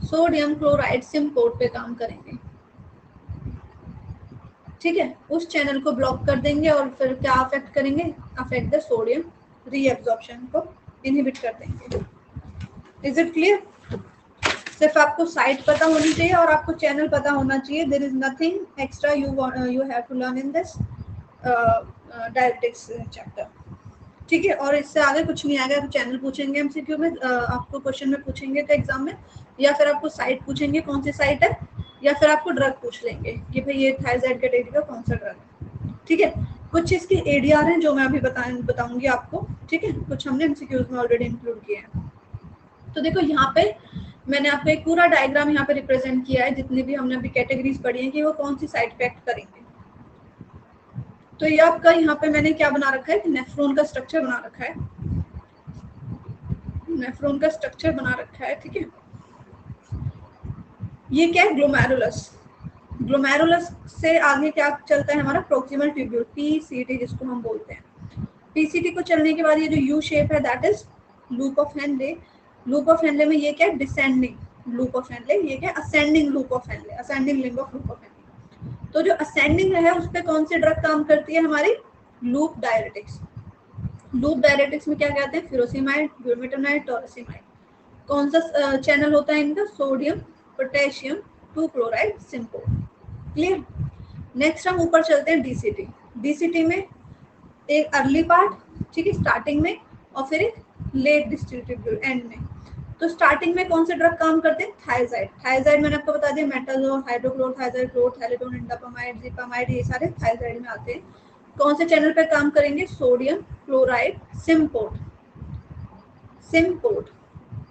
सोडियम क्लोराइड सिम्पोर्ट पे काम करेंगे, ठीक है। उस चैनल को ब्लॉक कर देंगे और फिर क्या अफेक्ट करेंगे, अफेक्ट द सोडियम रीअब्जॉर्प्शन को इनहिबिट कर देंगे। Is it clear? सिर्फ आपको साइट पता होनी चाहिए और आपको चैनल पता होना चाहिए। There is nothing extra you have to learn in this diuretics chapter, ठीक है। और इससे आगे कुछ नहीं आएगा। चैनल पूछेंगे एमसीक्यू में, आपको क्वेश्चन में पूछेंगे तो एग्जाम में, या फिर आपको साइट पूछेंगे कौन सी साइट है, या फिर आपको ड्रग पूछ लेंगे कि भाई ये थायराइड कैटेगरी का कौन सा ड्रग है, ठीक है। कुछ इसके एडीआर हैं जो मैं अभी बताऊंगी आपको, ठीक है, कुछ हमने एमसीक्यूज में ऑलरेडी इंक्लूड किए हैं। तो देखो यहाँ पे मैंने आपको एक पूरा डायग्राम यहाँ पे रिप्रेजेंट किया है, जितनी भी हमने अभी कैटेगरीज पढ़ी हैं कि वो कौन सी साइड इफेक्ट करेंगे। तो ये आपका यहाँ पे मैंने क्या बना रखा है कि नेफ्रॉन का स्ट्रक्चर बना रखा है, नेफ्रॉन का स्ट्रक्चर बना रखा है। ठीक है, ये क्या है, ग्लोमेरुलस। ग्लोमेरुलस से आगे क्या चलता है हमारा प्रोक्सिमल ट्यूब्यूल, पीसीटी जिसको हम बोलते हैं। पीसीटी को चलने के बाद ये जो यू शेप है that is loop of Henle. Loop of Henley में ये क्या है, डिसेंडिंग लूप ऑफ हेनले, ये क्या है, ascending loop of Henley, ascending limb of loop of Henley. तो जो असेंडिंग है उस पर कौन सी ड्रग काम करती है हमारी, लूप डायरेटिक्स। लूप डायरेटिक्स में क्या कहते हैं, फ्यूरोसिमाइड, ब्यूमेटानाइड, टॉरसिमाइड। कौन सा चैनल होता है इनका, sodium potassium 2 chloride symport. Clear. Next हम ऊपर चलते हैं डीसीटी। डीसीटी में एक अर्ली पार्ट, ठीक है, स्टार्टिंग में, और फिर एक लेट डिस्ट्रीब्यूटर एंड में। तो स्टार्टिंग में कौन से ड्रग काम करते हैं, थायजाइड। थायजाइड मैंने आपको बता दिया, मेटाजोल, हाइड्रोक्लोरथायजाइड, क्लोरथैलेटोन, इंडापामाइड, जिपामाइड, ये सारे थायजाइड में आते हैं। कौन से चैनल पे काम करेंगे, सोडियम क्लोराइड सिम्पोर्ट, सिम्पोर्ट।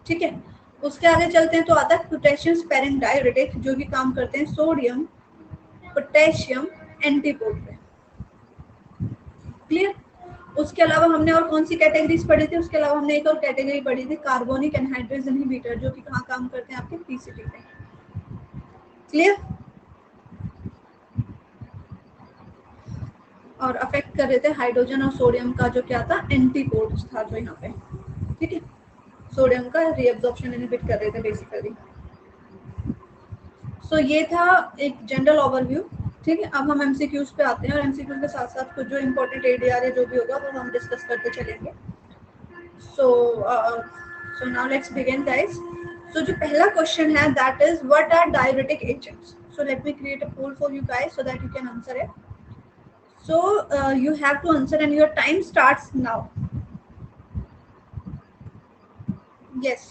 ठीक है, उसके आगे चलते हैं तो आता है पोटेशियम स्पेरिंग डायरेटिक, जो कि काम करते हैं सोडियम पोटेशियम एंटीपोर्ट पे। क्लियर। उसके अलावा हमने और कौन सी कैटेगरीज पढ़ी थी, उसके अलावा हमने एक और कैटेगरी पढ़ी थी कार्बोनिक एनहाइड्रेज इनहिबिटर, जो कि कहाँ काम करते हैं आपके पीसीटी पे। क्लियर। और अफेक्ट कर रहे थे हाइड्रोजन और सोडियम का जो क्या था, एंटीपोर्ट था जो यहाँ पे। ठीक है, सोडियम का रीअब्जॉर्प्शन इनहिबिट कर रहे थे बेसिकली। सो ये था एक जनरल ओवरव्यू। ठीक है, अब हम एमसीक्यूज पे आते हैं, और एमसीक्यूज के साथ साथ कुछ जो इम्पोर्टेंट एडीआर है जो भी होगा वो हम डिस्कस करते चलेंगे। So now let's begin guys. So जो पहला क्वेश्चन है that is what are diuretic agents. So let me create a poll for you guys so that you can answer it. So you have to answer and your time starts now. Yes.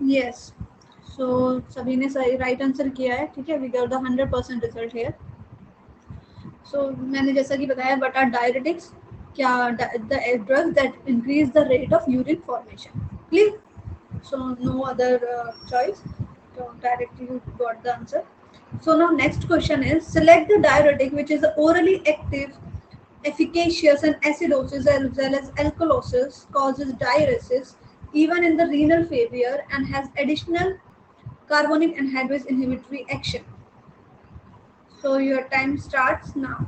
Yes. So सभी ने सही right answer किया है। ठीक है, we got the 100% result here. So मैंने जैसा कि बताया व्हाट आर डायरेटिक्स, क्या the drugs that increase the rate of urine formation. Clear. So no other choice. So directly you got the answer. So now next question is select the diuretic which is orally active, efficacious and acidosis as well as alkalosis, causes diuresis even in the renal failure and has additional carbonic anhydrase inhibitory action. So your time starts now.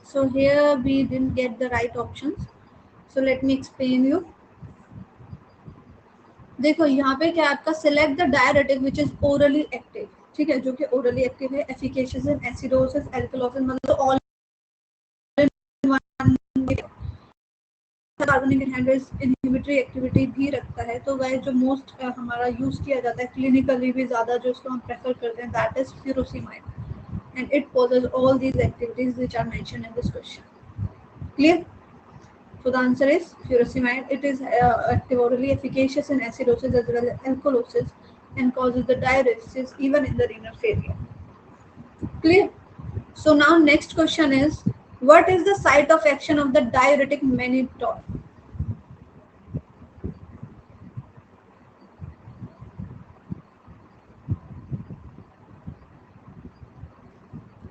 So here we didn't get the right options. So let me explain you. देखो यहाँ पे क्या आपका select the diuretic which is orally active. ठीक है, जो कि orally active है, एफिकेशियस एंड एसिडोसिस एल्कलोसिस, मतलब ऑल कार्बनिक एनहाइड्रेस इनहिबिटरी एक्टिविटी भी रखता है. तो गाइस जो मोस्ट हमारा यूज किया जाता है क्लिनिकली भी ज्यादा, जो इसको हम प्रेफर करते हैं that is furosemide, and it poses all these activities which are mentioned in this question. Clear. So the answer is furosemide. It is active orally, efficacious in acidosis as well as alkalosis, and causes the diuresis even in the renal failure. Clear? So now next question is, what is the site of action of the diuretic mannitol?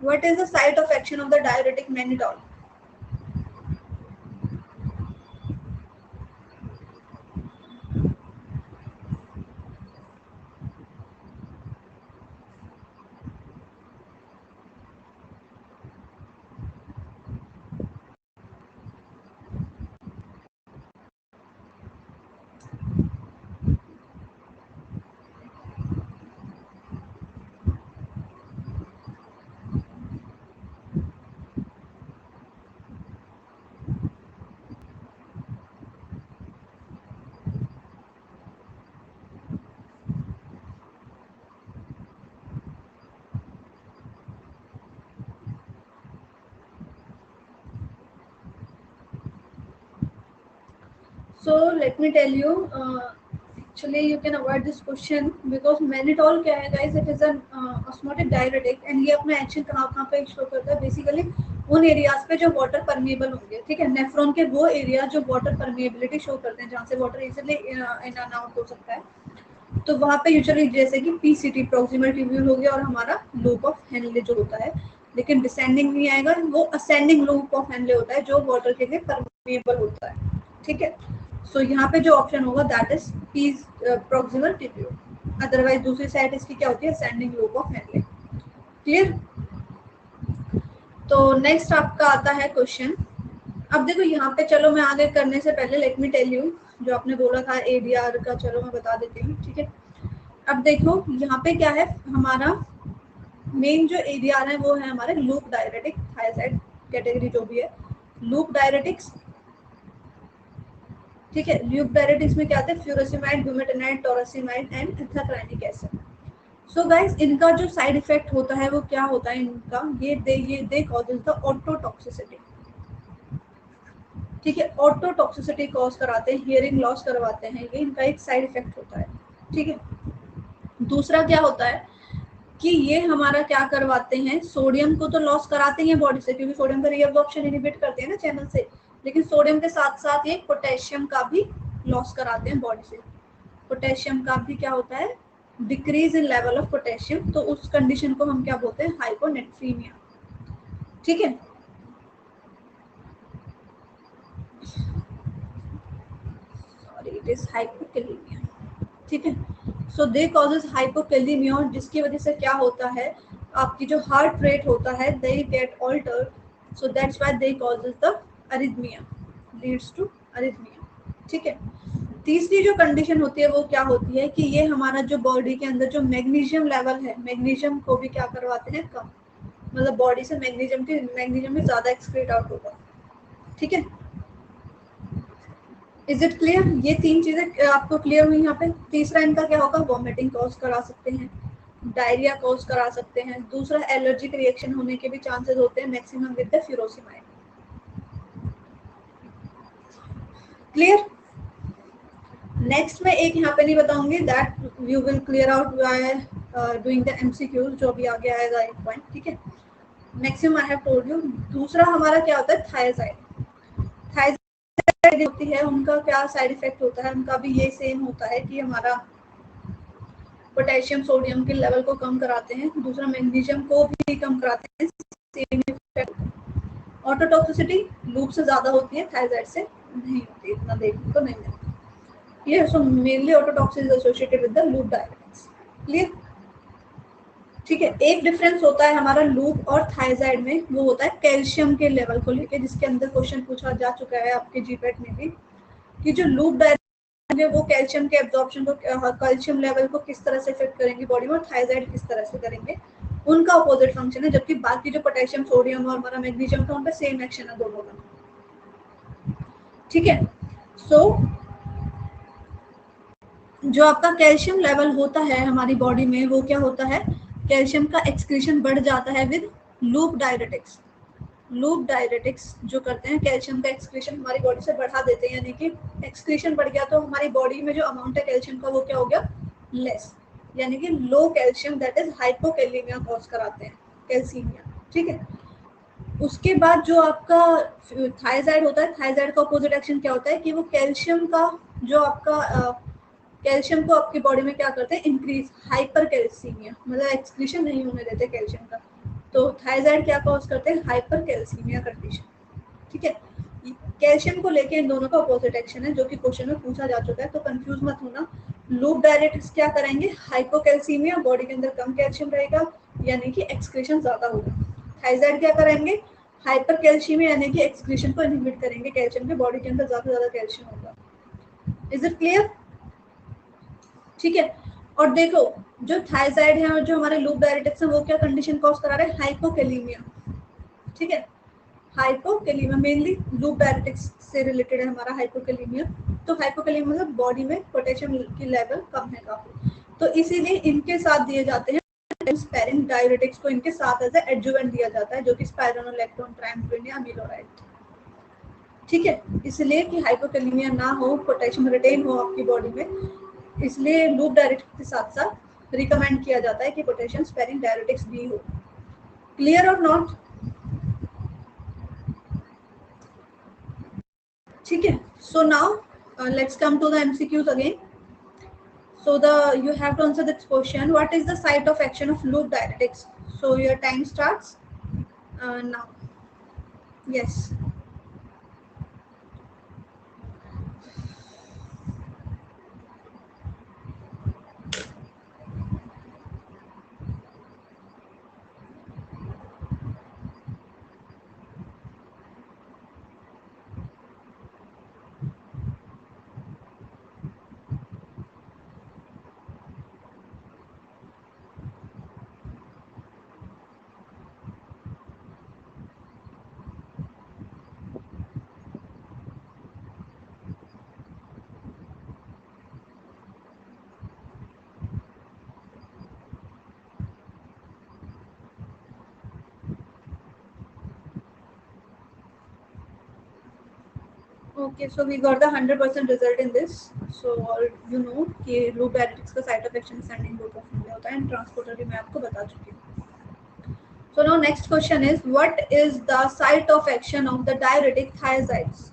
What is the site of action of the diuretic mannitol? So let me tell you, actually you can avoid this question because mannitol क्या है guys, it is an osmotic diuretic and ये अपना action कहाँ पे show करता है, basically उन areas पे जो वाटर परमेबल होंगे, ठीक है, नेफ्रॉन के वो एरिया जो वाटर परमेबिलिटी शो करते हैं, जहाँ से water easily in and out हो सकता है, तो वहाँ पे यूजुअली जैसे कि पीसीटी प्रॉक्सिमल ट्यूब्यूल हो गया और हमारा लूप ऑफ हेनले जो होता है, लेकिन डिसेंडिंग नहीं आएगा, वो असेंडिंग लूप ऑफ हेनले होता है जो वाटर के लिए परमेबल होता है, ठीक है। सो यहाँ पे जो ऑप्शन होगा that is peace proximal tubule, otherwise दूसरी साइड इसकी क्या होती है, ascending loop of Henle. Clear? तो नेक्स्ट आपका आता है क्वेश्चन। अब देखो यहाँ पे, चलो मैं आगे करने से पहले लेट मी टेल यू, जो आपने बोला था एडीआर का, चलो मैं बता देती हूँ, ठीक है। अब देखो यहाँ पे क्या है, हमारा मेन जो एडीआर है वो है हमारे लूप डायरेटिक, थायराइड कैटेगरी जो भी है, लूप डायरेटिक्स, ठीक है। लूप डायरेटिक्स में क्या आते हैं, furosemide, bumetanide, torasemide and ethacrynic acid. So guys, इनका जो साइड इफेक्ट होता है वो क्या होता है इनका, ये दे कॉजेज द ऑटोटॉक्सिसिटी, ठीक है, ऑटोटॉक्सिसिटी कॉज कराते हैं, हियरिंग लॉस करवाते हैं, ये इनका एक साइड इफेक्ट होता है, ठीक है। दूसरा क्या होता है कि ये हमारा क्या करवाते हैं, सोडियम को तो लॉस कराते हैं बॉडी से, क्योंकि सोडियम का रीअब्जॉर्प्शन इनहिबिट करते हैं ना चैनल से, लेकिन सोडियम के साथ साथ ये पोटेशियम का भी लॉस कराते हैं बॉडी से। पोटेशियम का भी क्या होता है, decrease in level of potassium, तो उस कंडीशन को हम क्या बोलते हैं, हाइपोनेट्रीमिया, ठीक है। सॉरी, इट इज हाइपोकैलेमिया, ठीक है। सो दे कॉजेज हाइपोकैलेमिया, जिसकी वजह से क्या होता है, आपकी जो हार्ट रेट होता है they get altered, so that's why they causes the arrhythmia, leads to arrhythmia, ठीक है। तीसरी जो कंडीशन होती है वो क्या होती है कि ये हमारा जो बॉडी के अंदर जो मैग्नीशियम लेवल है, मैग्नीशियम को भी क्या करवाते हैं, कम, मतलब बॉडी से मैग्नीशियम भी ज्यादा एक्सक्रीट आउट होगा, ठीक है। Is it clear? ये तीन चीजें आपको क्लियर हुई यहाँ पे। तीसरा इनका क्या होगा, वॉमिटिंग कॉज करा सकते हैं, डायरिया कॉज करा सकते हैं, दूसरा एलर्जिक रिएक्शन होने के भी चांसेस होते हैं maximum with the furosemide. Clear? Next में एक यहाँ पे नहीं बताऊंगी, that you will clear out by doing the MCQs, जो भी आगे आएगा एक पॉइंट, ठीक है। Maximum I have told you. दूसरा हमारा क्या होता है, थायराइड। थायराइड होती है, उनका क्या साइड इफेक्ट होता है, उनका भी ये सेम होता है कि हमारा पोटेशियम सोडियम के लेवल को कम कराते हैं, दूसरा मैग्नीशियम को भी कम कराते हैं, सेम इफेक्ट। ऑटोटॉक्सिसिटी लूप से ज्यादा होती है, थायराइड से नहीं होती, इतना देखने को नहीं मिलता। Clear? So mainly ototoxin is associated with the loop diuretics. Clear? ठीक है। एक डिफरेंस होता है हमारा लूप और थायराइड में, वो होता है कैल्शियम के लेवल को लेके, जिसके अंदर क्वेश्चन पूछा जा चुका है आपके जीपेट में भी, कि जो लूप डायरेटिक है वो कैल्शियम के एब्जॉर्प्शन को, कैल्शियम लेवल को किस तरह से इफेक्ट करेंगे बॉडी में, और थायराइड किस तरह से करेंगे, उनका अपोजिट फंक्शन है। जबकि बाकी जो पोटेशियम सोडियम और हमारा मैग्नीशियम था, उन पर सेम एक्शन है दोनों का, ठीक है। सो जो आपका कैल्शियम लेवल होता है हमारी बॉडी में, वो क्या होता है, कैल्शियम का एक्सक्रीशन बढ़ जाता है with loop diuretics, loop diuretics जो करते हैं कैल्शियम का एक्सक्रीशन हमारी बॉडी से बढ़ा देते हैं, यानी कि एक्सक्रीशन बढ़ गया तो हमारी बॉडी में जो अमाउंट है कैल्शियम का वो क्या हो गया, लेस, यानी कि low calcium, that is hypokalemia cause कराते हैं, कैल्सीमिया। ठीक है, उसके बाद जो आपका थायराइड होता है, थायराइड का अपोजिट एक्शन क्या होता है कि वो कैल्शियम का जो आपका कैल्शियम को आपकी बॉडी में क्या करते हैं, इंक्रीज, हाइपर कैल्सीमिया, मतलब एक्सक्रीशन नहीं होने देते कैल्शियम का। तो थायराइड क्या कॉज करते हैं, हाइपर कैल्सीमिया कंडीशन। ठीक है, कैल्शियम को लेके इन दोनों का अपोजिट एक्शन है जो कि क्वेश्चन में पूछा जा चुका है, तो कंफ्यूज मत होना। लूप डायरेक्ट्स क्या करेंगे, हाइपोकैल्सीमिया, बॉडी के अंदर कम कैल्शियम रहेगा यानी कि एक्सक्रीशन ज्यादा होगा। थायराइड क्या करेंगे, हाइपर कैल्शियमिया यानी कि एक्सक्रीशन को इनहिबिट करेंगे कैल्शियम के, बॉडी के अंदर ज्यादा कैल्शियम होगा। Is it clear? ठीक है, और देखो जो थायराइड है और जो हमारे लूप डायरेटिक्स है वो क्या कंडीशन कॉज करा रहे हैं, हाइपोकैलिमिया। ठीक है, हाइपोकैलिमिया मेनली लूप डायरेटिक्स से रिलेटेड है हमारा हाइपोकैलिमिया। तो हाइपोकैलिमिया मतलब बॉडी में पोटेशियम की लेवल कम है काफी, तो इसीलिए इनके साथ दिए जाते हैं स्पेरिंग डायरेटिक्स को, इनके साथ एज एडजुवेंट दिया जाता है जो कि स्पाइरोनोलेक्टोन, ट्राइमोप्रिन या अमीलोराइड। ठीक है, इसलिए कि हाइपोकैलिमिया ना हो, पोटेशियम रिटेन हो आपकी बॉडी में, इसलिए लूप डायरेटिक्स के साथ साथ रिकमेंड किया जाता है कि पोटेशियम स्पेरिंग डायरेटिक्स भी हो। क्लियर और नॉट? ठीक है, so now let's come to the MCQs again. So you have to answer this question. What is the site of action of loop diuretics? So your time starts now. Yes. Okay, so we got the 100% result in this. So you know कि loop diuretics का site of action ascending loop of Mendel होता है, and transporter भी मैं आपको बता चुकी हूँ. So now next question is, what is the site of action of the diuretic thiazides?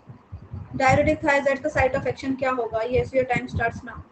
Diuretic thiazide का site of action क्या होगा? Yes, your time starts now.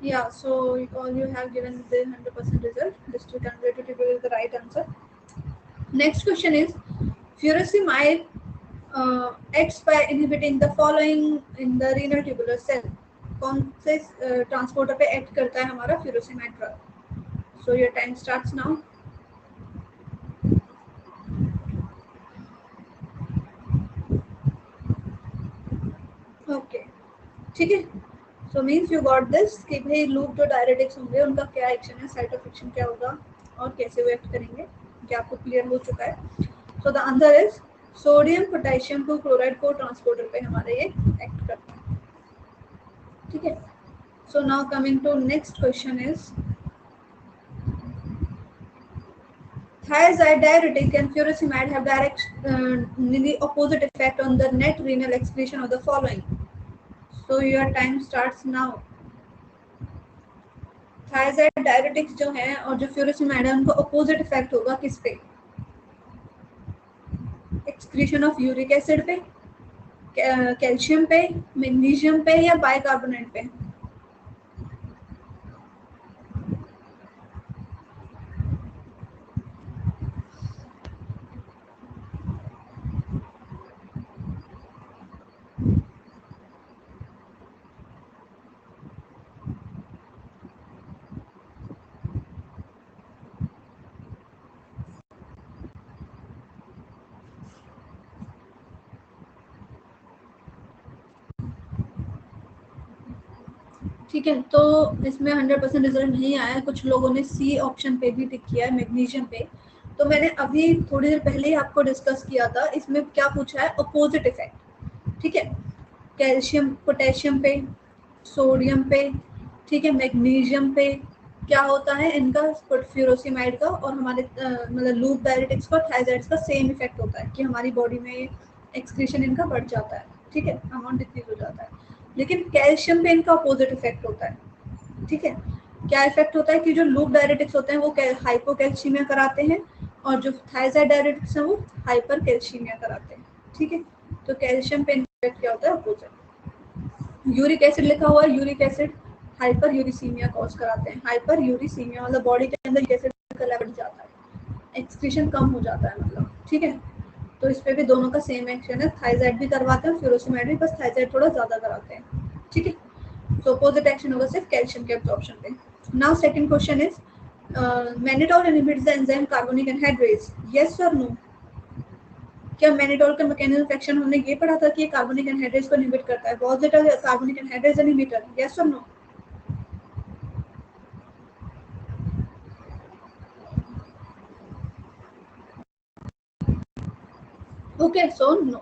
Yeah, so all you have given the 100% result. Just to congratulate you with the right answer. Next question is, furosemide acts by inhibiting the following in the renal tubular cell. कौन से transporter पे act करता है हमारा furosemide drug? So your time starts now. Okay, ठीक है, so means you got this कि भाई लूप जो डायरेटिक्स होंगे उनका क्या एक्शन है, साइट ऑफ एक्शन क्या होगा और कैसे वो एक्ट करेंगे, क्या आपको क्लियर हो चुका है? So the answer is sodium potassium two chloride को ट्रांसपोर्टर पे हमारे ये एक्ट करता है. ठीक है, so now coming to next question is, thiazide diuretic and furosemide have the opposite effect on the net renal excretion of the following. So your time starts now. Thyroid diuretics जो है और जो furosemide है उनको opposite effect होगा किस पे? Excretion of uric acid पे, कैल्शियम पे, मैग्नीशियम पे या बाइकार्बोनेट पे? ठीक है, तो इसमें 100% रिजल्ट नहीं आया, कुछ लोगों ने सी ऑप्शन पे भी टिक किया है, मैग्नीशियम पे। तो मैंने अभी थोड़ी देर पहले ही आपको डिस्कस किया था, इसमें क्या पूछा है, अपोजिट इफेक्ट। ठीक है, कैल्शियम पोटेशियम पे, सोडियम पे, ठीक है, मैग्नीशियम पे क्या होता है इनका, फ्यूरोसिमाइड का और हमारे मतलब लूप डायरेटिक्स का, थायराइड्स का सेम इफेक्ट होता है कि हमारी बॉडी में एक्सक्रीशन इनका बढ़ जाता है, ठीक है, अमाउंट डिक्रीज हो जाता है। लेकिन कैल्शियम पे इनका अपोजिट इफेक्ट होता है। ठीक है, क्या इफेक्ट होता है कि जो लूप डायरेटिक्स होते हैं वो हाइपोकैल्शियमिया कराते हैं और जो थायराइड डायरेटिक्स हैं वो हाइपर कैल्शियमिया कराते हैं। ठीक है, तो कैल्शियम पे इफेक्ट क्या होता है, अपोजिट। यूरिक एसिड लिखा हुआ है, uric acid hyper uricaemia cause कराते हैं। हाइपर यूरिसीमिया मतलब बॉडी के अंदर यूरिक एसिड का लेवल जाता है, एक्सक्रीशन कम हो जाता है मतलब। ठीक है, तो इस पे भी दोनों का सेम एक्शन है, थायराइड भी करवाते हैं, फ्यूरोसिमाइड भी, बस थायराइड थोड़ा ज्यादा कराते हैं। ठीक है, तो अपोजिट एक्शन होगा सिर्फ कैल्शियम के एब्जॉर्प्शन पे। Now second question is mannitol inhibits the enzyme carbonic anhydrase, yes और नो? क्या मैनिटोल का मैकेनिज्म ऑफ एक्शन हमने ये पढ़ा था कि ये कार्बोनिक एनहाइड्रेज को इनहिबिट करता है, was it a carbonic anhydrase inhibitor, yes और no? Okay, so no.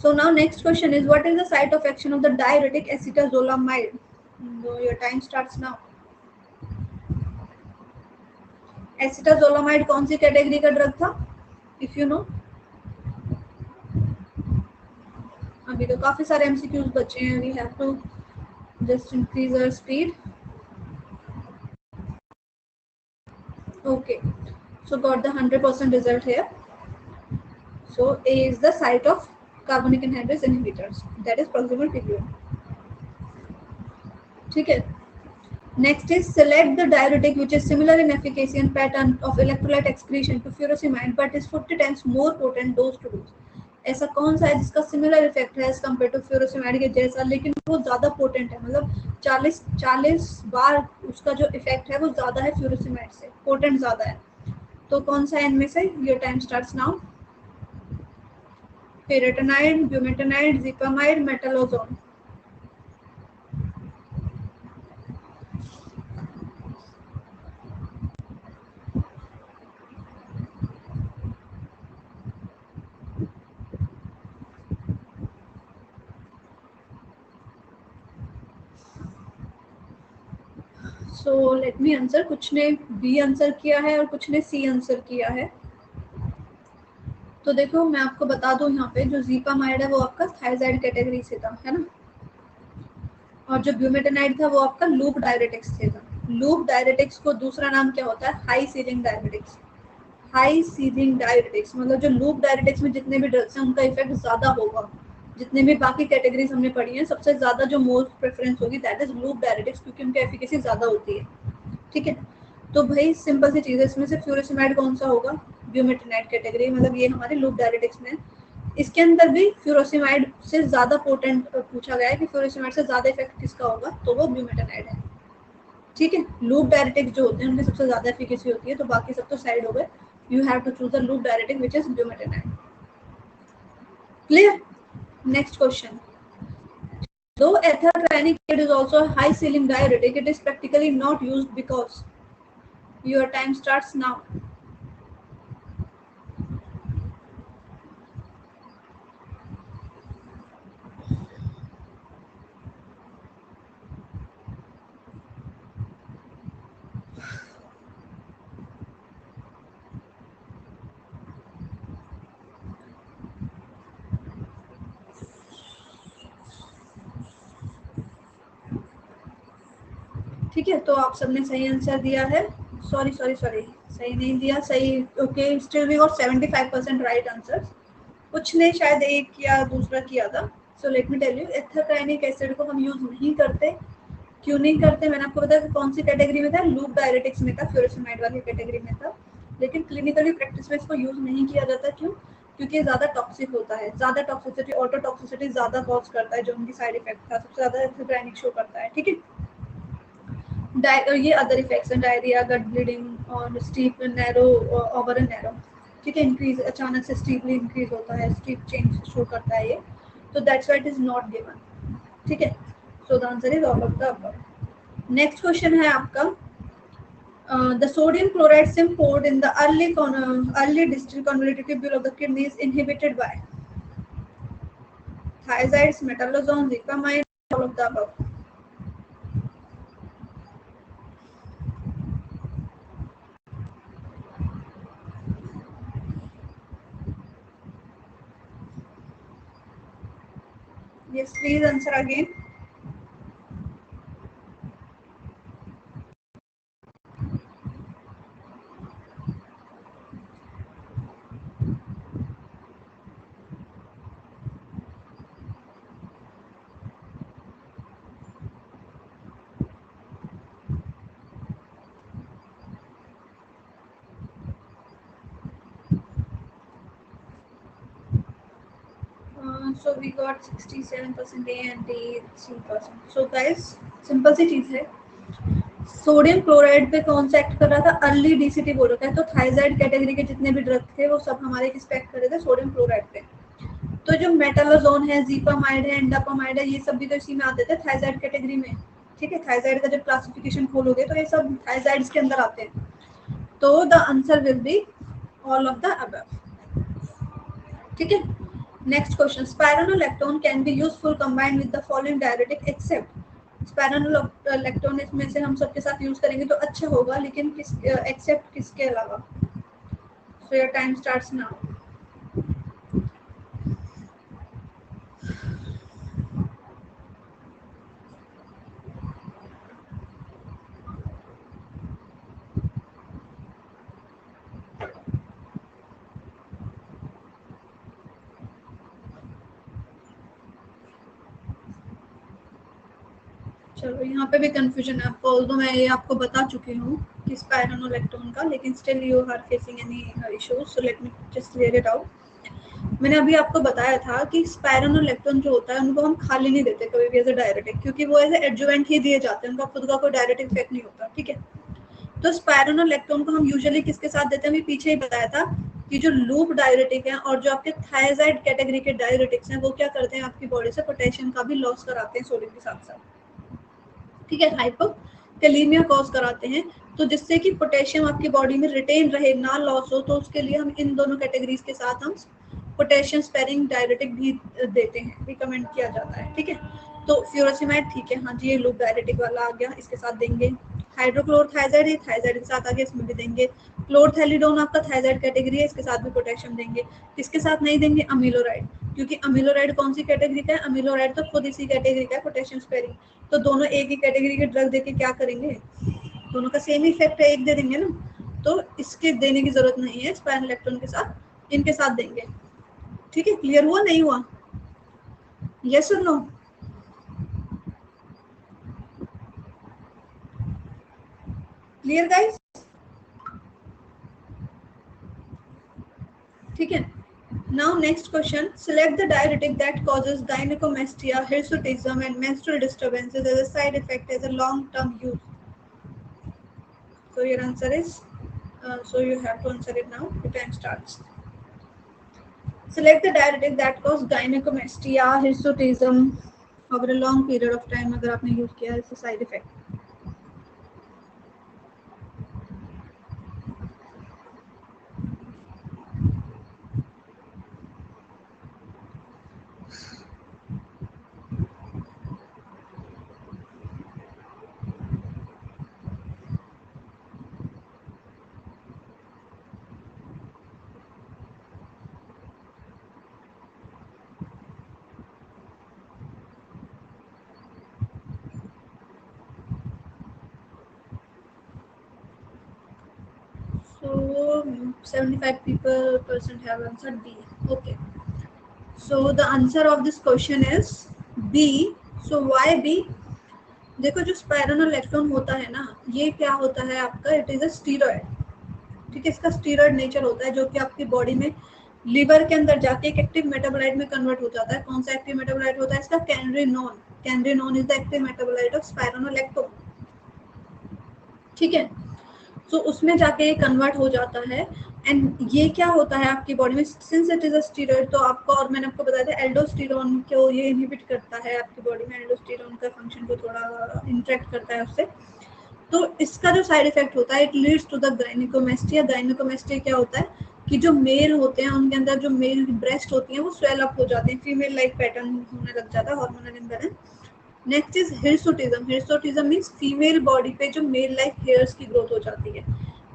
So now next question is, what is the site of action of the diuretic acetazolamide? So your time starts now. Acetazolamide कौन सी category का drug था, if you know? अभी तो काफी सारे MCQs बचे हैं, we have to just increase our speed. Okay, so got the 100% result here. So A is the site of carbonic anhydrase inhibitors, that is proximal tubule. ठीक है, next is select the diuretic which is similar in efficacy and pattern of electrolyte excretion to furosemide but is 40 times more potent dose to dose. ऐसा कौन सा है जिसका similar effect है as compare to furosemide के जैसा, लेकिन वो ज्यादा पोटेंट है, मतलब 40 बार उसका जो इफेक्ट है वो ज्यादा है फ्यूरोसिमाइड से, पोटेंट ज्यादा है। तो कौन सा है इनमें से? Your time starts now. Peretonide, bumetanide, xipamide, metolazone. So let me answer, कुछ ने बी आंसर किया है और कुछ ने सी आंसर किया है। तो देखो मैं आपको बता दूं, यहाँ पे जो ज़ीपामाइड है वो आपका थायराइड कैटेगरी से था, है ना, और जो ब्यूमेटेनाइड था वो आपका लूप डायरेटिक्स से था। लूप डायरेटिक्स को दूसरा नाम क्या होता है, high ceiling diuretics. High ceiling diuretics मतलब जो लूप डायरेटिक्स में जितने भी ड्रग्स हैं उनका इफेक्ट ज्यादा होगा, जितने भी बाकी कैटेगरीज हमने पढ़ी हैं सबसे ज्यादा जो मोस्ट प्रेफरेंस होगी दैट इज लूप डायरेटिक्स, क्योंकि उनकी एफिकेसी ज्यादा होती है। ठीक है, तो भाई सिंपल सी चीज है, इसमें से फ्यूरोसिमाइड कौन सा होगा, ब्यूमेटेनाइड कैटेगरी, मतलब ये हमारे लूप डायरेटिक्स में। इसके अंदर भी फ्यूरोसिमाइड से ज्यादा पोटेंट पूछा गया है कि फ्यूरोसिमाइड से ज्यादा इफेक्ट किसका होगा, तो वो ब्यूमेटेनाइड है। ठीक है, लूप डायरेटिक्स जो होते हैं उनकी सबसे ज्यादा एफिकेसी होती है, तो बाकी सब तो साइड हो गए. You have to choose a loop diuretic which is bumetanide. Clear? Next question. Though ethyltrinic acid is also a high ceiling diuretic, it is practically not used because. Your time starts now. ठीक है, तो आप सबने सही answer दिया है, sorry सही नहीं दिया, सही okay, still we got 75% right answers. कुछ ने शायद एक या दूसरा किया था। So let me tell you, ethacrynic acid को हम यूज नहीं करते। क्यों नहीं करते, मैंने आपको बताया कौन सी कैटेगरी में था, लूप डायरेटिक्स में था, फ्यूरोसिमाइड वाली कैटेगरी में था। लेकिन क्लिनिकली प्रैक्टिस में इसको यूज नहीं किया जाता, क्यों? क्योंकि ज्यादा टॉक्सिक होता है, ज्यादा टॉक्सिसिटी, ऑटोटॉक्सिसिटी ज्यादा कॉज करता है, जो उनकी साइड इफेक्ट था सबसे ज्यादा एथरट्राइनिक शो करता है। ठीक है, ये अदर इफेक्ट्स हैं, डायरिया, गट ब्लीडिंग और स्टीप नैरो, ओवर नैरो। ठीक है, इंक्रीज अचानक से स्टीपली इंक्रीज होता है, स्टीप चेंज शो करता है ये, तो that's why it is not given. ठीक है, so the answer is all of the above. Next question है आपका, the sodium chloride sim poured in the early distal convoluted tubule of the kidney is inhibited by thiazides, metallazone, zipamide, all of the above. Yes, please answer again. So we got 67% A and D 3%. So guys, simple सी चीज है, sodium chloride पे कौन सा act कर रहा था, early DCT बोल रखा है, तो थाइजाइड कैटेगरी के जितने भी ड्रग थे वो सब हमारे किस पे एक्ट कर रहे थे, सोडियम क्लोराइड पे। तो जो मेटालोजोन है, जीपामाइड है, एंडापामाइड है, ये सब भी तो इसी में आते थे थाइजाइड कैटेगरी में। ठीक है, थाइजाइड का जब क्लासिफिकेशन खोलोगे तो ये सब थाइजाइड्स के अंदर आते हैं। तो the answer will be all of the above. ठीक है, next question, spironolactone can be useful combined with the following diuretic except. Spironolactone इसमें से हम सबके साथ यूज करेंगे तो अच्छा होगा, लेकिन किस एक्सेप्ट किसके अलावा। So your time starts now. चलो, यहाँ पे भी कंफ्यूजन है आपको, ऑल्दो मैं ये आपको बता चुकी हूँ कि स्पाइरोनोलैक्टोन का, लेकिन still you are facing any issues, so let me just clear it out. मैंने अभी आपको बताया था कि स्पाइरोनोलैक्टोन जो होता है उनको हम खाली नहीं देते कभी भी एज अ डायरेटिक, क्योंकि वो एज ए एडजुवेंट ही दिए जाते हैं, उनका खुद का कोई डायरेटिक इफेक्ट नहीं होता। ठीक है, तो स्पाइरोनोलैक्टोन को हम यूजुअली किसके साथ देते हैं, अभी पीछे ही बताया था कि जो लूप डायरेटिक है और जो आपके थायराइड कैटेगरी के डायरेटिक्स हैं वो क्या करते हैं, आपकी बॉडी से पोटेशियम का भी लॉस कराते हैं सोडियम के साथ साथ। ठीक है, हाइपोकैलेमिया कॉज कराते हैं, तो जिससे कि पोटेशियम आपकी बॉडी में रिटेन रहे, ना लॉस हो, तो उसके लिए हम इन दोनों कैटेगरीज के साथ हम पोटेशियम स्पेरिंग डायरेटिक भी देते हैं, रिकमेंड किया जाता है। ठीक है, तो फ्यूरोसिमाइड, ठीक है, हाँ जी, ये लूप डायरेटिक वाला आ गया, इसके साथ देंगे। हाइड्रोक्लोरथाइजाइड, ये थाइजाइड के साथ आ गया, इसमें भी देंगे। क्लोरथैलिडोन आपका थाइजाइड कैटेगरी है, इसके साथ भी पोटेशियम देंगे। किसके साथ नहीं देंगे, अमीलोराइड, क्योंकि अमीलोराइड कौन सी कैटेगरी का है, अमीलोराइड तो खुद इसी कैटेगरी का है, पोटेशियम स्पेरिंग। तो दोनों एक ही कैटेगरी के ड्रग देके क्या करेंगे, दोनों का सेम इफेक्ट है, एक दे देंगे ना, तो इसके देने की जरूरत नहीं है, स्पाइरोलैक्टोन के साथ इनके साथ देंगे। ठीक है, क्लियर हुआ, नहीं हुआ, यस और नो? Clear guys? ठीक है, now next question, select the diuretic that causes gynecomastia, hirsutism and menstrual disturbances as a side effect as a long term use. So your answer is so you have to answer it now, the time starts. Select the diuretic that cause gynecomastia, hirsutism over a long period of time, अगर आपने use किया है इससे side effect. So 75% have answered B. Okay. So the answer of this question is B. So why B? देखो, जो spironolactone होता है ना, ये क्या होता है आपका, इट इज अ स्टीरॉयड। ठीक है, इसका स्टीरॉयड नेचर होता है, जो कि आपकी बॉडी में लीवर के अंदर जाके एक एक्टिव मेटाबोलाइट में कन्वर्ट हो जाता है। कौन सा एक्टिव मेटाबोलाइट होता है इसका, कैनरिनोन। कैनरिनोन is the active metabolite of spironolactone. ठीक है, सो उसमें जाके कन्वर्ट हो जाता है। एंड ये क्या होता है आपकी बॉडी में, since it is a steroid, तो आपको, और मैंने आपको बताया था एल्डोस्टेरोन को ये इनहिबिट करता है आपकी बॉडी में, एल्डोस्टेरोन का फंक्शन को थोड़ा इंटरेक्ट करता है उससे। तो इसका जो साइड इफेक्ट होता है, it leads to the gynaecomastia. Gynaecomastia क्या होता है कि जो मेल होते हैं उनके अंदर जो मेल ब्रेस्ट होती हैं वो स्वेल अप हो जाते हैं, फीमेल लाइक पैटर्न होने लग जाता है, hormonal imbalance. Next is hirsutism. Hirsutism means female body पे जो मेल लाइक हेयर्स की ग्रोथ हो जाती है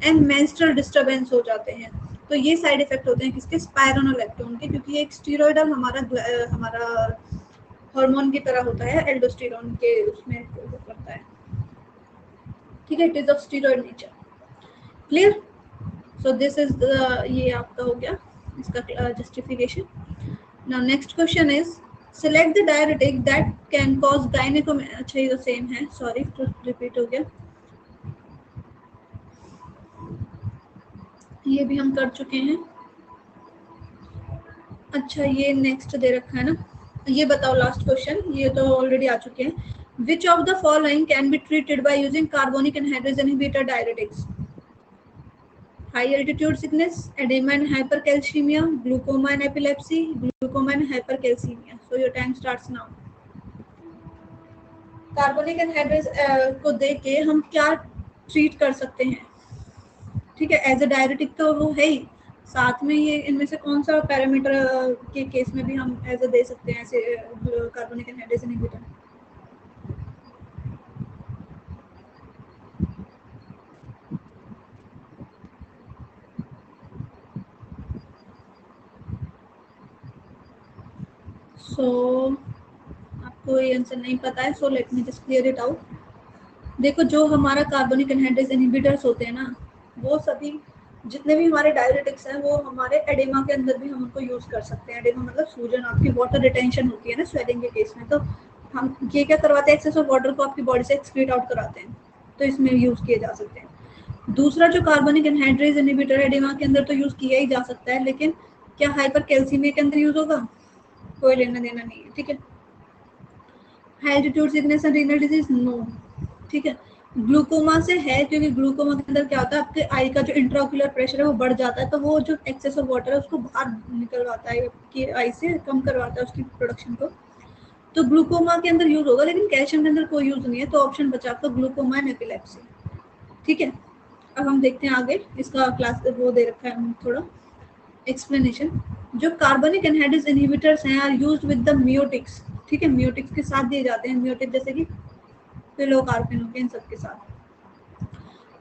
एंड मेंस्ट्रुअल डिस्टरबेंस हो जाते हैं। तो ये साइड इफेक्ट होते हैं किसके, स्पाइरोनोलेक्टोन के, क्योंकि एक स्टीरॉयडल हमारा हार्मोन की तरह होता है, एल्डोस्टेरोन के उसमें करता है, ठीक है। It is of steroid nature. Clear? So this is ये आपका हो गया इसका justification. Now next question is select the diuretic that can cause gynecomastia। अच्छा ये तो सेम है, सॉरी तो रिपीट हो गया, ये भी हम कर चुके हैं। अच्छा ये नेक्स्ट दे रखा है ना, ये बताओ लास्ट क्वेश्चन, ये तो ऑलरेडी आ चुके हैं। Which of the following can be treated by using carbonic anhydrase inhibitor diuretics? High altitude sickness, oedema and hypercalcaemia, glaucoma and epilepsy, glaucoma and hypercalcaemia. So your time starts now. Carbonic anhydrase को दे के हम क्या treat कर सकते हैं, ठीक है, as a diuretic तो वो है ही, साथ में ये इनमें से कौन सा पैरामीटर के केस में भी हम एज अ दे सकते हैं ऐसे कार्बोनिक एनहाइड्रेज इनहिबिटर? सो आपको ये आंसर नहीं पता है, सो let me just clear it out. देखो जो हमारा कार्बोनिक एनहाइड्रेज इनहिबिटर्स होते हैं ना, वो सभी जितने भी हमारे डायरेटिक्स हैं वो हमारे एडेमा के अंदर भी हम उनको यूज कर सकते हैं। एडेमा मतलब सूजन, आपकी वाटर रिटेंशन होती है ना स्वेलिंग के केस में, तो हम ये क्या करवाते हैं, एक्सेस ऑफ वाटर को आपकी बॉडी से एक्सक्रीट आउट कराते हैं, तो इसमें यूज किए जा सकते हैं। दूसरा जो कार्बोनिक एनहाइड्रेज इनहिबिटर एडेमा के अंदर तो यूज किया ही जा सकता है, लेकिन क्या हाइपर कैल्सीमिया के अंदर यूज होगा? कोई लेना देना नहीं है, ठीक है। High altitude sickness and renal disease, no, ठीक है। ग्लूकोमा से है, क्योंकि ग्लूकोमा के अंदर क्या होता है, आपके आई का जो इंट्राओक्यूलर प्रेशर है वो बढ़ जाता है, तो वो जो एक्सेस ऑफ वाटर है उसको बाहर निकलवाता है, आपकी आई से कम करवाता है उसकी प्रोडक्शन को, तो ग्लूकोमा के अंदर यूज होगा। लेकिन कैल्शियम के अंदर कोई यूज नहीं है, तो ऑप्शन बचा आपका ग्लूकोमा एंड एपिलेप्सी, ठीक है। अब हम देखते हैं आगे, इसका क्लास वो दे रखा है थोड़ा एक्सप्लेनेशन। जो कार्बोनिक एनहाइड्रेज इनहिबिटर्स हैं आर यूज्ड विद द मियोटिक्स, ठीक है, मियोटिक्स के साथ दिए जाते हैं, मियोटिक जैसे कि पिलोकार्पिन हो गए, इन सब के साथ।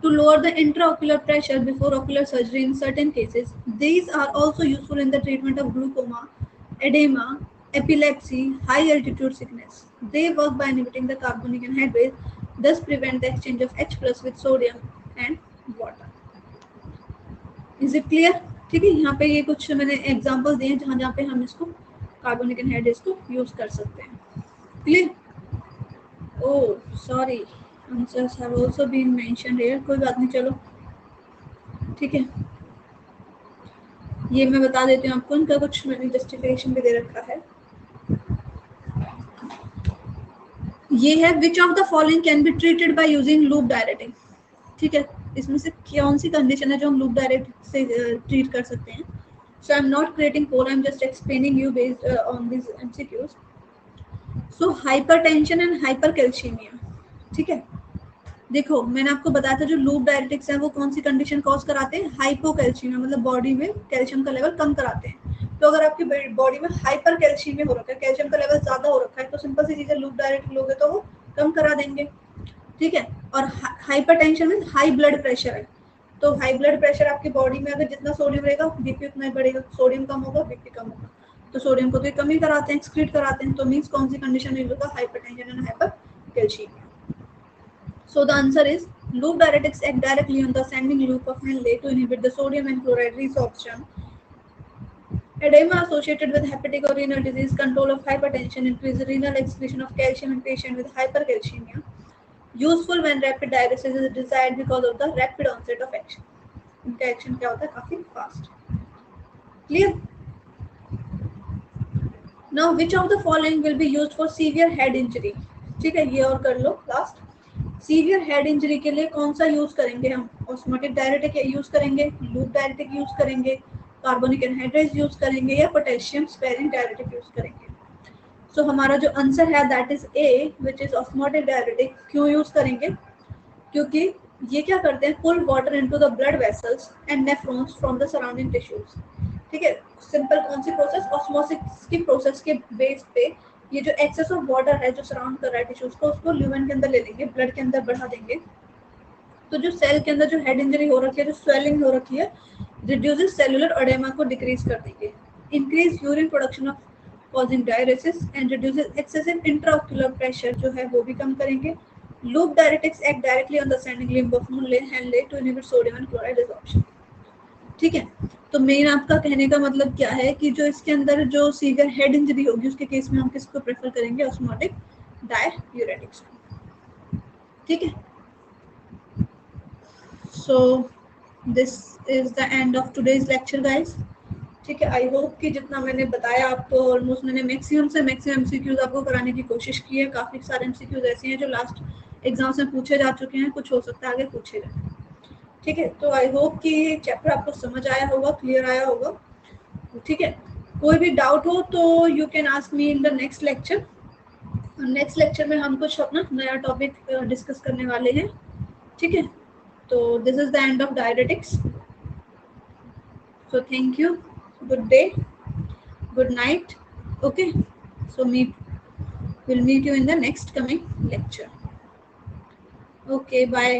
To lower the intraocular pressure before ocular surgery in certain cases. These are also useful in the treatment of glaucoma, edema, epilepsy, high altitude sickness. They work by inhibiting the carbonic anhydrase, thus prevent the exchange of H plus with sodium and water. Is it clear? ठीक है, यहाँ पे ये कुछ मैंने example दिए हैं जहाँ पे हम इसको कार्बोनिक एनहाइड्रेज को यूज कर सकते हैं। Clear? Oh sorry, answers have also been mentioned here, कोई बात नहीं, चलो ठीक है। ये मैं बता देती हूँ आपको, इनका कुछ मैंने जस्टिफिकेशन भी दे रखा है। ये है which of the following can be treated by using loop diuretic, ठीक है। इसमें से कौन सी कंडीशन है जो हम लूप डायरेटिक से ट्रीट कर सकते हैं? So I am not creating poll, I am just explaining you based on this MCQs. So hypertension and hypercalcemia, ठीक है। देखो मैंने आपको बताया था जो लूप डायरेटिक्स है वो कौन सी कंडीशन कॉज कराते हैं, हाइपोकैल्सीमिया, मतलब बॉडी में कैल्शियम का लेवल कम कराते हैं। तो अगर आपकी बॉडी में हाइपर कैल्शियम हो रखा है, कैल्शियम का लेवल ज्यादा हो रखा है, तो सिंपल सी चीज है, लूप डायरेटिक लोगे तो वो कम करा देंगे, ठीक है। और हाइपरटेंशन में हाई ब्लड प्रेशर है, तो हाई ब्लड प्रेशर आपकी बॉडी में अगर जितना सोडियम रहेगा बीपी उतना ही बढ़ेगा, सोडियम कम होगा बीपी कम होगा, तो सोडियम को तो कम ही कराते हैं, एक्सक्रीट कराते हैं। तो मींस कौन सी कंडीशन में होगा, hypertension and hypercalcaemia. So the answer is loop diuretics act directly on the ascending loop of Henle to inhibit the sodium and chloride resorption. Edema associated with hepatic or renal disease, control of hypertension, increase renal excretion of calcium in patient with hypercalcemia. Useful when rapid diuresis is desired because of the rapid onset of action. इनका action क्या होता है, काफी fast. Clear? Now which of the following will be used for severe head injury? ठीक है, ये और कर लो लास्ट। सीवियर हेड इंजरी के लिए कौन सा यूज करेंगे हम? ऑस्मोटिक डायरेटिक यूज करेंगे, लूप डायरेटिक यूज करेंगे, कार्बोनिक एनहाइड्रेज यूज करेंगे या पोटेशियम स्पेयरिंग डायरेटिक यूज करेंगे। सो हमारा जो आंसर है that is A which is osmotic diuretic. क्यों यूज करेंगे? क्योंकि ये क्या करते हैं, pull water into the blood vessels and nephrons from the surrounding tissues. ठीक है, सिंपल कौन सी प्रोसेस, ऑस्मोसिस की प्रोसेस के बेस पे ये जो एक्सेस ऑफ वाटर है जो सराउंड कर रहा है टिश्यूज को, उसको ल्यूमेन के अंदर ले लेंगे, ब्लड के अंदर बढ़ा देंगे। तो जो सेल के अंदर जो हेड इंजरी हो रखी है, जो स्वेलिंग हो रखी है, रिड्यूसेस सेलुलर एडेमा को डिक्रीज कर देंगे, increase urine production of causing diuresis and reduces excessive intraocular pressure जो है वो भी कम करेंगे। Loop diuretics act directly on the ascending limb of Henle to inhibit sodium and chloride absorption। ठीक है, तो मेन आपका कहने का मतलब क्या है कि जो इसके अंदर जो सीवियर हेड इंजरी होगी उसके केस में हम किसको प्रेफर करेंगे, ऑस्मोटिक डाययूरेटिक्स को। ठीक है, सो this is the end of today's lecture guys. ठीक है, आई होप कि जितना मैंने बताया आपको ऑलमोस्ट मैंने मैक्सिमम से मैक्सिमम एमसीक्यूज आपको कराने की कोशिश की है। काफ़ी सारे एमसीक्यूज ऐसे हैं जो लास्ट एग्जाम्स में पूछे जा चुके हैं, कुछ हो सकता है आगे पूछे जाए। ठीक है, तो आई होप कि ये चैप्टर आपको समझ आया होगा, क्लियर आया होगा। ठीक है, कोई भी डाउट हो तो you can ask me in the next lecture. Next lecture में हम कुछ अपना नया टॉपिक डिस्कस करने वाले हैं। ठीक है, तो this is the end of diuretics. So thank you, good day, good night. Okay, so we'll meet you in the next coming lecture. Okay, bye.